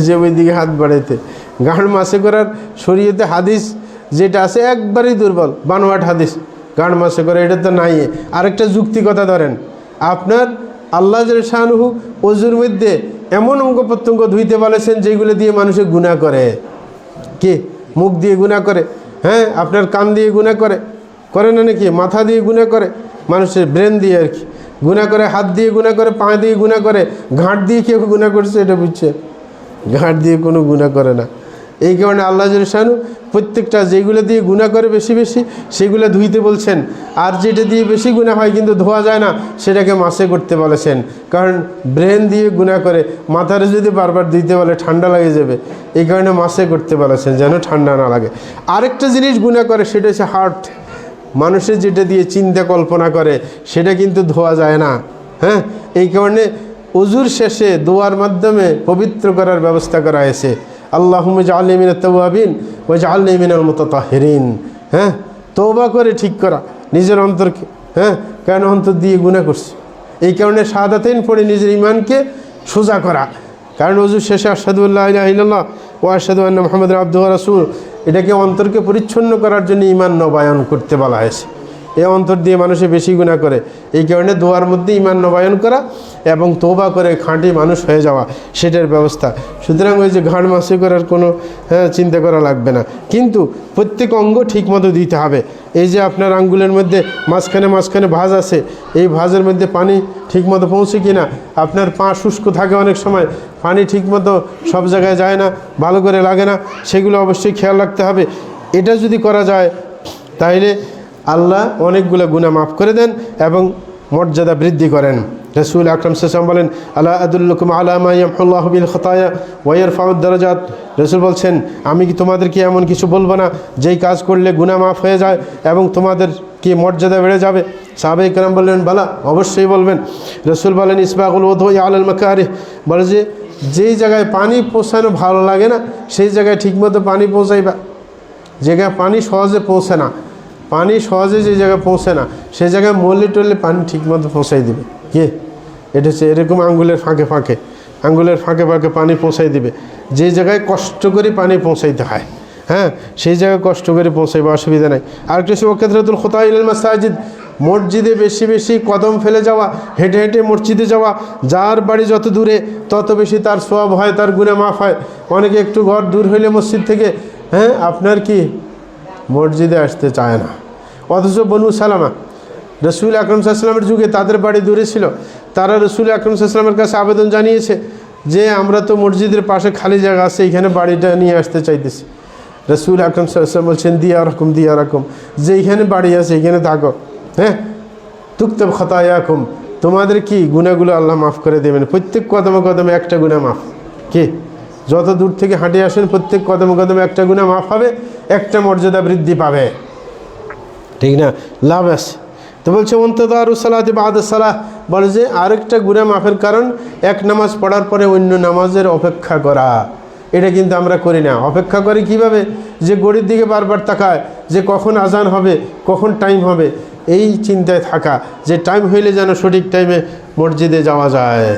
যে ওই দিকে হাত বাড়াইতে। গাঁড় মাছে করার শরীয়তে হাদিস যেটা আছে একবারেই দুর্বল, বানোয়াট হাদিস। গাঁড় মাছে করে এটা তো নাই। আরেকটা যুক্তি কথা ধরেন, আপনার আল্লাহ শানুহু ওজুর মধ্যে এমন অঙ্গ প্রত্যঙ্গ ধুইতে বলেছেন যেগুলো দিয়ে মানুষে গুনাহ করে। কি মুখ দিয়ে গুনাহ করে, হ্যাঁ, আপনার কান দিয়ে গুনাহ করে না নাকি? মাথা দিয়ে গুনাহ করে, মানুষের ব্রেন দিয়ে আর কি গুনাহ করে, হাত দিয়ে গুনাহ করে, পা দিয়ে গুনাহ করে। ঘাট দিয়ে কেউ গুনাহ করছে এটা বুঝছে? ঘাট দিয়ে কোনো গুনাহ করে না। এই কারণে আল্লাহ শানু প্রত্যেকটা যেগুলো দিয়ে গুনাহ করে বেশি বেশি সেগুলো ধুইতে বলছেন। আর যেটা দিয়ে বেশি গুনাহ হয় কিন্তু ধোয়া যায় না, সেটাকে মাসে করতে বলেছেন। কারণ ব্রেন দিয়ে গুনাহ করে, মাথারে যদি বারবার ধুইতে বলে ঠান্ডা লাগে যাবে, এই কারণে মাসে করতে বলেছেন যেন ঠান্ডা না লাগে। আরেকটা জিনিস গুনাহ করে, সেটা হচ্ছে হার্ট। মানুষের যেটা দিয়ে চিন্তা কল্পনা করে সেটা কিন্তু ধোয়া যায় না। হ্যাঁ, এই কারণে ওযুর শেষে দোয়ার মাধ্যমে পবিত্র করার ব্যবস্থা করা হয়েছে। আল্লাহুম্মা জাআলনি মিনাত তাওয়াবিন ওয়া জাআলনি মিনাল মুতাতাহহিরিন। হ্যাঁ, তওবা করে ঠিক করা নিজের অন্তরকে। হ্যাঁ, কারণ অন্তর দিয়ে গুনাহ করছে, এই কারণে শাহাদাতাইন পড়ে নিজের ঈমানকে সোজা করা। কারণ ওযুর শেষে আশহাদু আল্লা ইলাহা ইল্লাল্লাহ ওয়া আশহাদু আন্না মুহাম্মাদান আবদুহু ওয়া রাসূলুহু, এটাকে অন্তরকে পরিচ্ছন্ন করার জন্য ঈমান নবায়ন করতে বলা হয়েছে। এই অন্তর দিয়ে মানুষে বেশি গুনাহ করে, এই কারণে দোয়ার মধ্যে ঈমান নবায়ন করা এবং তওবা করে খাঁটি মানুষ হয়ে যাওয়া, সেটার ব্যবস্থা। সুতরাং ওই যে ঘাড় মাসে করার কোনো চিন্তা করা লাগবে না, কিন্তু প্রত্যেক অঙ্গ ঠিকমতো দিতে হবে। এই যে আপনার আঙ্গুলের মধ্যে মাঝখানে ভাঁজ আছে, এই ভাঁজের মধ্যে পানি ঠিকমতো পৌঁছে কিনা, আপনার পা শুষ্ক থাকে অনেক সময়, পানি ঠিকমতো সব জায়গায় যায় না, ভালো করে লাগে না, সেগুলো অবশ্যই খেয়াল রাখতে হবে। এটা যদি করা যায় তাহলে আল্লাহ অনেকগুলো গুনাহ মাফ করে দেন এবং মর্যাদা বৃদ্ধি করেন। রাসূল আকরাম সাল্লাল্লাহু আলাইহি ওয়াসাল্লাম বলেন, আলা আদুল্লুকুম আলা মা ইয়ামহুল্লাহু বিল খাতায়া ওয়া ইয়ারফাউদ দারাজাত। রাসূল বলছেন, আমি কি তোমাদেরকে এমন কিছু বলবো না যেই কাজ করলে গুনাহ মাফ হয়ে যায় এবং তোমাদের কি মর্যাদা বেড়ে যাবে? সাহাবায়ে কেরাম বললেন, বালা, অবশ্যই বলবেন। রাসূল বলেন, ইসবাগুল ওযুই আলাল মাকারিহ, বলে যে যেই জায়গায় পানি পৌঁছানো ভালো লাগে না সেই জায়গায় ঠিকমতো পানি পৌঁছাইবা। জায়গায় পানি সহজে পৌঁছে না, পানি সহজে যে জায়গায় পৌঁছে না সেই জায়গায় মরলে টরলে পানি ঠিকমতো পৌঁছাই দিবে। কে? এটা হচ্ছে এরকম আঙ্গুলের ফাঁকে ফাঁকে পানি পৌঁছাই দিবে। যে জায়গায় কষ্ট করে পানি পৌঁছাইতে হয়, হ্যাঁ, সেই জায়গায় কষ্ট করে পৌঁছাইবে, অসুবিধা নাই। আর কিছু ওয়াকাতরাতুল খুতা ইলাল মাসাজিদ, মসজিদে বেশি কদম ফেলে যাওয়া, হেঁটে হেঁটে মসজিদে যাওয়া। যার বাড়ি যত দূরে তত বেশি তার সওয়াব হয়, তার গুনাহ মাফ হয়। অনেকে একটু ঘর দূর হইলে মসজিদ থেকে, হ্যাঁ, আপনার কি মসজিদে আসতে চায় না। অথচ বনু সালামা রাসূল আকরাম সাল্লাল্লাহু আলাইহি ওয়াসাল্লামের যুগে তাদের বাড়ি দূরে ছিল, তারা রাসূল আকরাম সাল্লাল্লাহু আলাইহি ওয়াসাল্লামের কাছে আবেদন জানিয়েছে যে আমরা তো মসজিদের পাশে খালি জায়গা আছে, এখানে বাড়িটা নিয়ে আসতে চাইতেছি। রাসূল আকরাম সাল্লাল্লাহু আলাইহি ওয়াসাল্লাম বলছেন, দিয়া রকম যে এইখানে বাড়ি আছে এখানে থাকো। হ্যাঁ, তুকতাব খাতায়াকুম, তোমাদের কি গুনাহগুলো আল্লাহ মাফ করে দেবেন। প্রত্যেক কদমে একটা গুনাহ মাফ। কি? যত দূর থেকে হাঁটে আসেন প্রত্যেক কদমে একটা গুনাহ মাফ হবে, একটা মর্যাদা বৃদ্ধি পাবে, ঠিক না? লাভ আছে। তো বলছে ইন্তিযারুস সালাতি বা'দাস সালাহ, বলে যে আরেকটা গুনাহ মাফের কারণ এক নামাজ পড়ার পরে অন্য নামাজের অপেক্ষা করা। এটা কিন্তু আমরা করি না। অপেক্ষা করি কিভাবে? যে ঘড়ির দিকে বারবার তাকায় যে কখন আজান হবে, কখন টাইম হবে, এই চিন্তায় থাকা যে টাইম হইলে যেন সঠিক টাইমে মসজিদে যাওয়া যায়।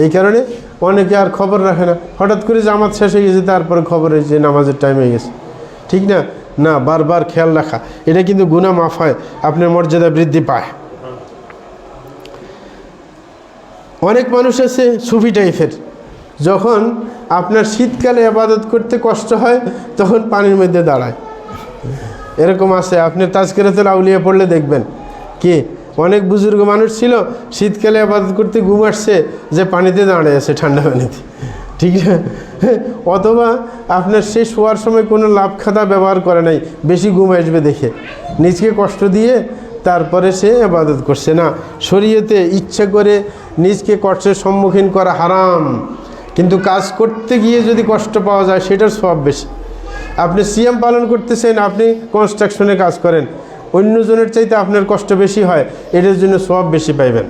এই কারণে অনেকে আর খবর রাখে না, হঠাৎ করে জামাত শেষ হয়ে গেছে তারপরে খবর হয়েছে নামাজের টাইম হয়ে গেছে, ঠিক না? না, বারবার খেয়াল রাখা, এটা কিন্তু গুনাহ মাফ হয়, আপনার মর্যাদা বৃদ্ধি পায়। অনেক মানুষ আছে সুফি টাইপের, যখন আপনার শীতকালে ইবাদত করতে কষ্ট হয় তখন পানির মধ্যে দাঁড়ায়, এরকম আছে। আপনি তাজকিরাতুল আউলিয়া পড়লে দেখবেন কি অনেক বুজুর্গ মানুষ ছিল, শীতকালে ইবাদত করতে ঘুম আসছে যে পানিতে দাঁড়িয়ে আছে, ঠান্ডা পানিতে, ঠিক না? অথবা আপনার সে শোয়ার সময় কোনো লাভ খাতা ব্যবহার করে নাই, বেশি ঘুম আসবে দেখে নিজকে কষ্ট দিয়ে তারপরে সে ইবাদত করছে না। শরীয়তে ইচ্ছা করে নিজকে কষ্টের সম্মুখীন করা হারাম, কিন্তু কাজ করতে গিয়ে যদি কষ্ট পাওয়া যায় সেটার সওয়াব বেশি। আপনি সিয়াম পালন করতেছেন, আপনি কনস্ট্রাকশনে কাজ করেন, অন্যজনের চাইতে আপনার কষ্ট বেশি হয়, এটার জন্য সওয়াব বেশি পাইবেন।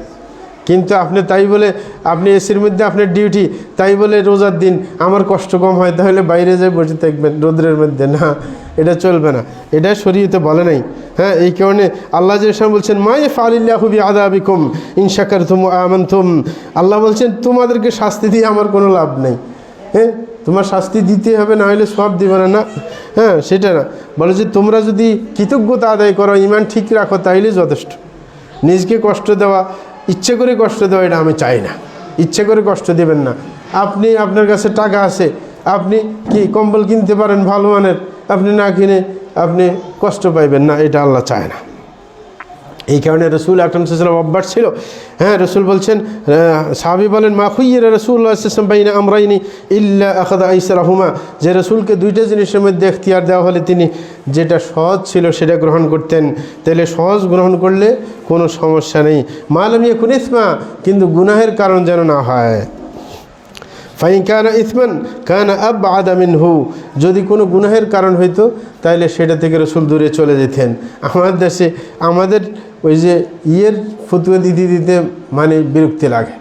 কিন্তু আপনি তাই বলে আপনি এসির মধ্যে আপনার ডিউটি, তাই বলে রোজার দিন আমার কষ্ট কম হয় তাহলে বাইরে যেয়ে বসে থাকবেন রোদ্রের মধ্যে, না, এটা চলবে না, এটা শরীয়তে বলে নাই। হ্যাঁ, এই কারণে আল্লাহ জাল্লাহু বলছেন, মা ইয়াফআলিল্লাহু বিআযাবিকুম ইন শাকারতুম ওয়া আমানতুম। আল্লাহ বলছেন তোমাদেরকে শাস্তি দিয়ে আমার কোনো লাভ নেই। হ্যাঁ, তোমার শাস্তি দিতে হবে, না হলে সওয়াব দিবে না। হ্যাঁ, সেটা না, বলে যে তোমরা যদি কৃতজ্ঞতা আদায় করো, ঈমান ঠিক রাখো, তাইলে যথেষ্ট। নিজকে কষ্ট দেওয়া, ইচ্ছে করে কষ্ট দেওয়া, এটা আমি চাই না। ইচ্ছে করে কষ্ট দেবেন না। আপনি আপনার কাছে টাকা আছে, আপনি কি কম্বল কিনতে পারেন ভালো মানের, আপনি না কিনে আপনি কষ্ট পাইবেন না, এটা আল্লাহ চায় না। এই কারণে রাসূল আকরাম সাল্লাল্লাহু আলাইহি ওয়াসাল্লাম অভ্যাস ছিল। হ্যাঁ, রাসূল বলছেন, সাহাবী বলেন, মা খুইরা রাসূলুল্লাহ সাল্লাল্লাহু আলাইহি ওয়াসাল্লাম বাইনা আমরাইনি ইল্লা আখাযা আইসারাহুমা, যে রাসূলকে দুইটা জিনিসের মধ্যে এখতিয়ার দেওয়া হলে তিনি যেটা সহজ ছিল সেটা গ্রহণ করতেন। তাহলে সহজ গ্রহণ করলে কোনো সমস্যা নেই। মা লাম ইয়াকুন ইসমা, কিন্তু গুনাহের কারণ যেন না হয়। ফাইন কানা ইসমান কানা আবআদা মিনহু, যদি কোনো গুনাহের কারণ হইতো তাহলে সেটা থেকে রাসূল দূরে চলে যেতেন। আমাদের দেশে আমাদের ওই যে ফতুয়া দিতে মানে বিরক্তি লাগে,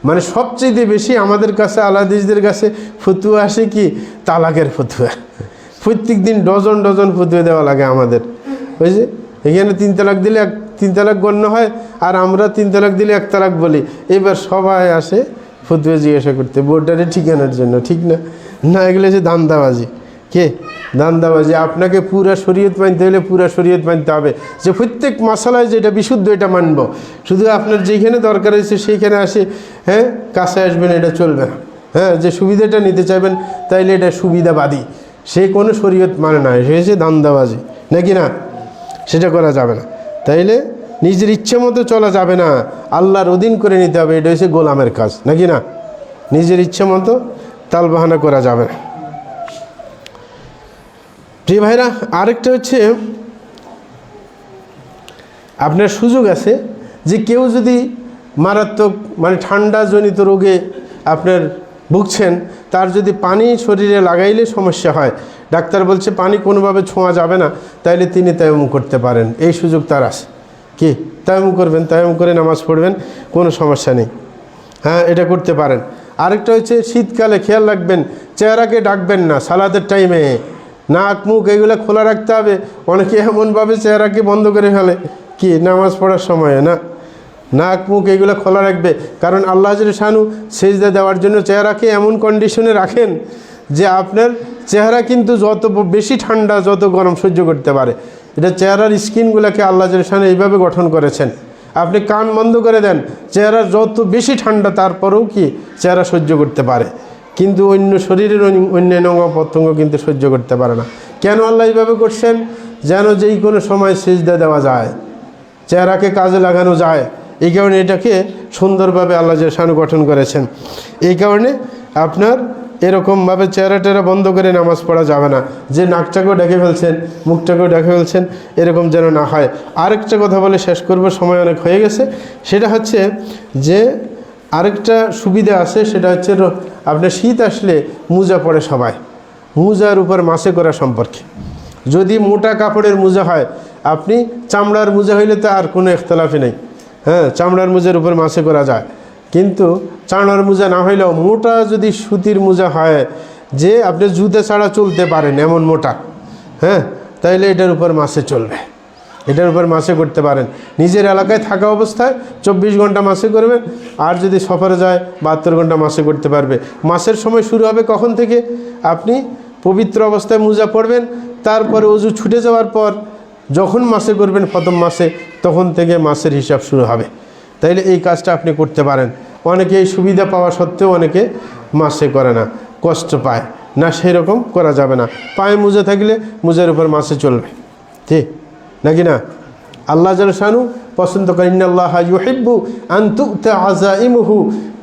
মানে সবচেয়ে বেশি আমাদের কাছে আলাদিসদের কাছে ফতুয়া আসে কি তালাকের ফতুয়া। প্রত্যেক দিন ডজন ডজন ফতুয়া দেওয়া লাগে আমাদের। বুঝলি, এখানে 3 তালাক দিলে 3 তালাক গণ্য হয়, আর আমরা 3 তালাক দিলে 1 তালাক বলি। এবার সবাই আসে ফতুয়া জিজ্ঞাসা করতে বোর্ডারে ঠিকানার জন্য, ঠিক না? না, এগুলো যে দান্দাবাজি। কে দান্দাবাজি? আপনাকে পুরা শরীয়ত মানতে হলে পুরা শরীয়ত মানতে হবে, যে প্রত্যেক মশালায় যেটা বিশুদ্ধ এটা মানব। শুধু আপনার যেখানে দরকার হয়েছে সেইখানে আসে হ্যাঁ কাছে আসবেন, এটা চলবে না। হ্যাঁ, যে সুবিধাটা নিতে চাইবেন তাইলে এটা সুবিধাবাদী, সে কোনো শরীয়ত মানে না, সে হচ্ছে দান্দাবাজি, নাকি না? সেটা করা যাবে না। তাইলে নিজের ইচ্ছে মতো চলা যাবে না, আল্লাহর অধীন করে নিতে হবে। এটা হচ্ছে গোলামের কাজ, নাকি না? নিজের ইচ্ছে মতো তালবাহানা করা যাবে না। প্রিয় ভাইরা, আরেকটা হচ্ছে আপনার সুযোগ আছে যে কেউ যদি মারাত্মক মানে ঠান্ডাজনিত রোগে আপনার ভুগছেন, তার যদি পানি শরীরে লাগাইলে সমস্যা হয়, ডাক্তার বলছে পানি কোনোভাবে ছোঁয়া যাবে না, তাইলে তিনি তায়াম্মুম করতে পারেন। এই সুযোগ তার আছে। কি তায়াম্মুম করবেন, তায়াম্মুম করে নামাজ পড়বেন, কোনো সমস্যা নেই। হ্যাঁ, এটা করতে পারেন। আরেকটা হচ্ছে শীতকালে খেয়াল রাখবেন, চেহারাকে ডাকবেন না সালাতের টাইমে। নাক মুখ এগুলো খোলা রাখতে হবে। অনেকে এমনভাবে চেহারাকে বন্ধ করে ফেলে কি নামাজ পড়ার সময়, না, নাক মুখ এগুলো খোলা রাখবে। কারণ আল্লাহ শানু সেজদা দেওয়ার জন্য চেহারাকে এমন কন্ডিশনে রাখেন যে আপনার চেহারা কিন্তু যত বেশি ঠান্ডা যত গরম সহ্য করতে পারে। এটা চেহারার স্কিনগুলোকে আল্লাহ শানু এইভাবে গঠন করেছেন। আপনি কান বন্ধ করে দেন, চেহারার যত বেশি ঠান্ডা তারপরেও কি চেহারা সহ্য করতে পারে, কিন্তু অন্য শরীরের অন্যান্য অঙ্গ প্রত্যঙ্গ কিন্তু সহ্য করতে পারে না। কেন আল্লাহ এইভাবে করছেন? যেন যেই কোনো সময় সেজদা দেওয়া যায়, চেহারাকে কাজে লাগানো যায়। এই কারণে এটাকে সুন্দরভাবে আল্লাহ শানু গঠন করেছেন। এই কারণে আপনার এরকমভাবে চেহারা টেরা বন্ধ করে নামাজ পড়া যাবে না, যে নাকটাকেও ডেকে ফেলছেন মুখটাকেও ডেকে ফেলছেন, এরকম যেন না হয়। আরেকটা কথা বলে শেষ করব, সময় অনেক হয়ে গেছে। সেটা হচ্ছে যে আরেকটা সুবিধা আছে, সেটা হচ্ছে আপনার শীত আসলে মোজা পরে সবাই, মোজার উপর মাসে করা সম্পর্কে। যদি মোটা কাপড়ের মোজা হয়, আপনি চামড়ার মোজা হইলে তো আর কোনো ইখতলাফই নেই। হ্যাঁ, চামড়ার মোজার উপর মাসে করা যায়, কিন্তু চামড়ার মোজা না হইলেও মোটা যদি সুতির মোজা হয় যে আপনি জুতা ছাড়া চলতে পারেন এমন মোটা, হ্যাঁ, তাইলে এটার উপর মাসে চলবে, এটার উপর মাসে করতে পারেন। নিজের এলাকায় থাকা অবস্থায় 24 ঘন্টা মাসে করবেন, আর যদি সফরে যায় 72 ঘন্টা মাসে করতে পারবে। মাসের সময় শুরু হবে কখন থেকে? আপনি পবিত্র অবস্থায় মোজা পড়বেন, তারপরে ওযু ছুটে যাওয়ার পর যখন মাসে করবেন প্রথম মাসে, তখন থেকে মাসের হিসাব শুরু হবে। তাইলে এই কাজটা আপনি করতে পারেন। অনেকে এই সুবিধা পাওয়া সত্ত্বেও অনেকে মাসে করে না, কষ্ট পায় না, সেরকম করা যাবে না। পায়ে মোজা থাকলে মোজার উপর মাসে চলবে, ঠিক নাকি না? আল্লাহ শানু পছন্দ করেন, ইন্নাল্লাহা ইউহিব্বু আন তু'তা আযাইমুহু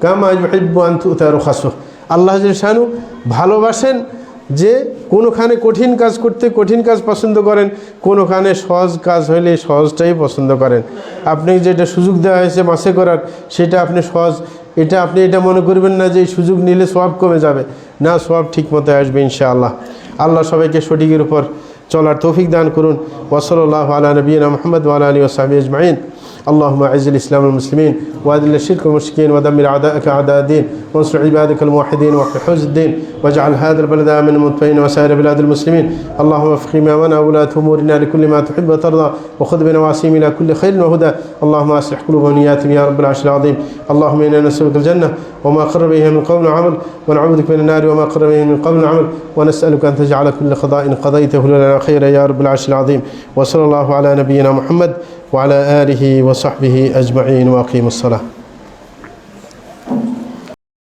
কামা ইউহিব্বু আন তু'তা রুখাসুহু। আল্লাহ শানু ভালোবাসেন যে কোনোখানে কঠিন কাজ করতে কঠিন কাজ পছন্দ করেন, কোনোখানে সহজ কাজ হইলে সহজটাই পছন্দ করেন। আপনি যেটা সুযোগ দেওয়া হয়েছে মাসে করার, সেটা আপনি সহজ, এটা আপনি এটা মনে করবেন না যে এই সুযোগ নিলে সওয়াব কমে যাবে, না, সওয়াব ঠিক মতো আসবে ইনশাআল্লাহ। আল্লাহ সবাইকে সঠিকের উপর চলার তৌফিক দান করুন। ওয়া সাল্লাল্লাহু আলা নবিয়িনা মুহাম্মদ ওয়া আলা আলিহি ওয়া সাহবিহি আজমাইন। اللهم أعز الإسلام والمسلمين وأذل الشرك والمشركين ودمر أعداءك أعداء الدين وانصر عبادك الموحدين واحفظ حوز الدين واجعل هذا البلد آمنا مطمئنا وسائر بلاد المسلمين. اللهم وفق إمامنا وولاة أمورنا لكل ما تحب وترضى وخذ بنواسيهم إلى كل خير وهدى. اللهم أصلح قلوب ونياتهم يا رب العرش العظيم. اللهم إنا نسألك الجنة وما قرب إليها من قول وعمل، ونعوذ بك من النار وما قرب إليها من قول وعمل، ونسألك أن تجعل كل قضاء قضيته لنا خيرا يا رب العرش العظيم. وصلى الله على نبينا محمد وعلى آله وصحبه أجمعين وأقيموا الصلاة.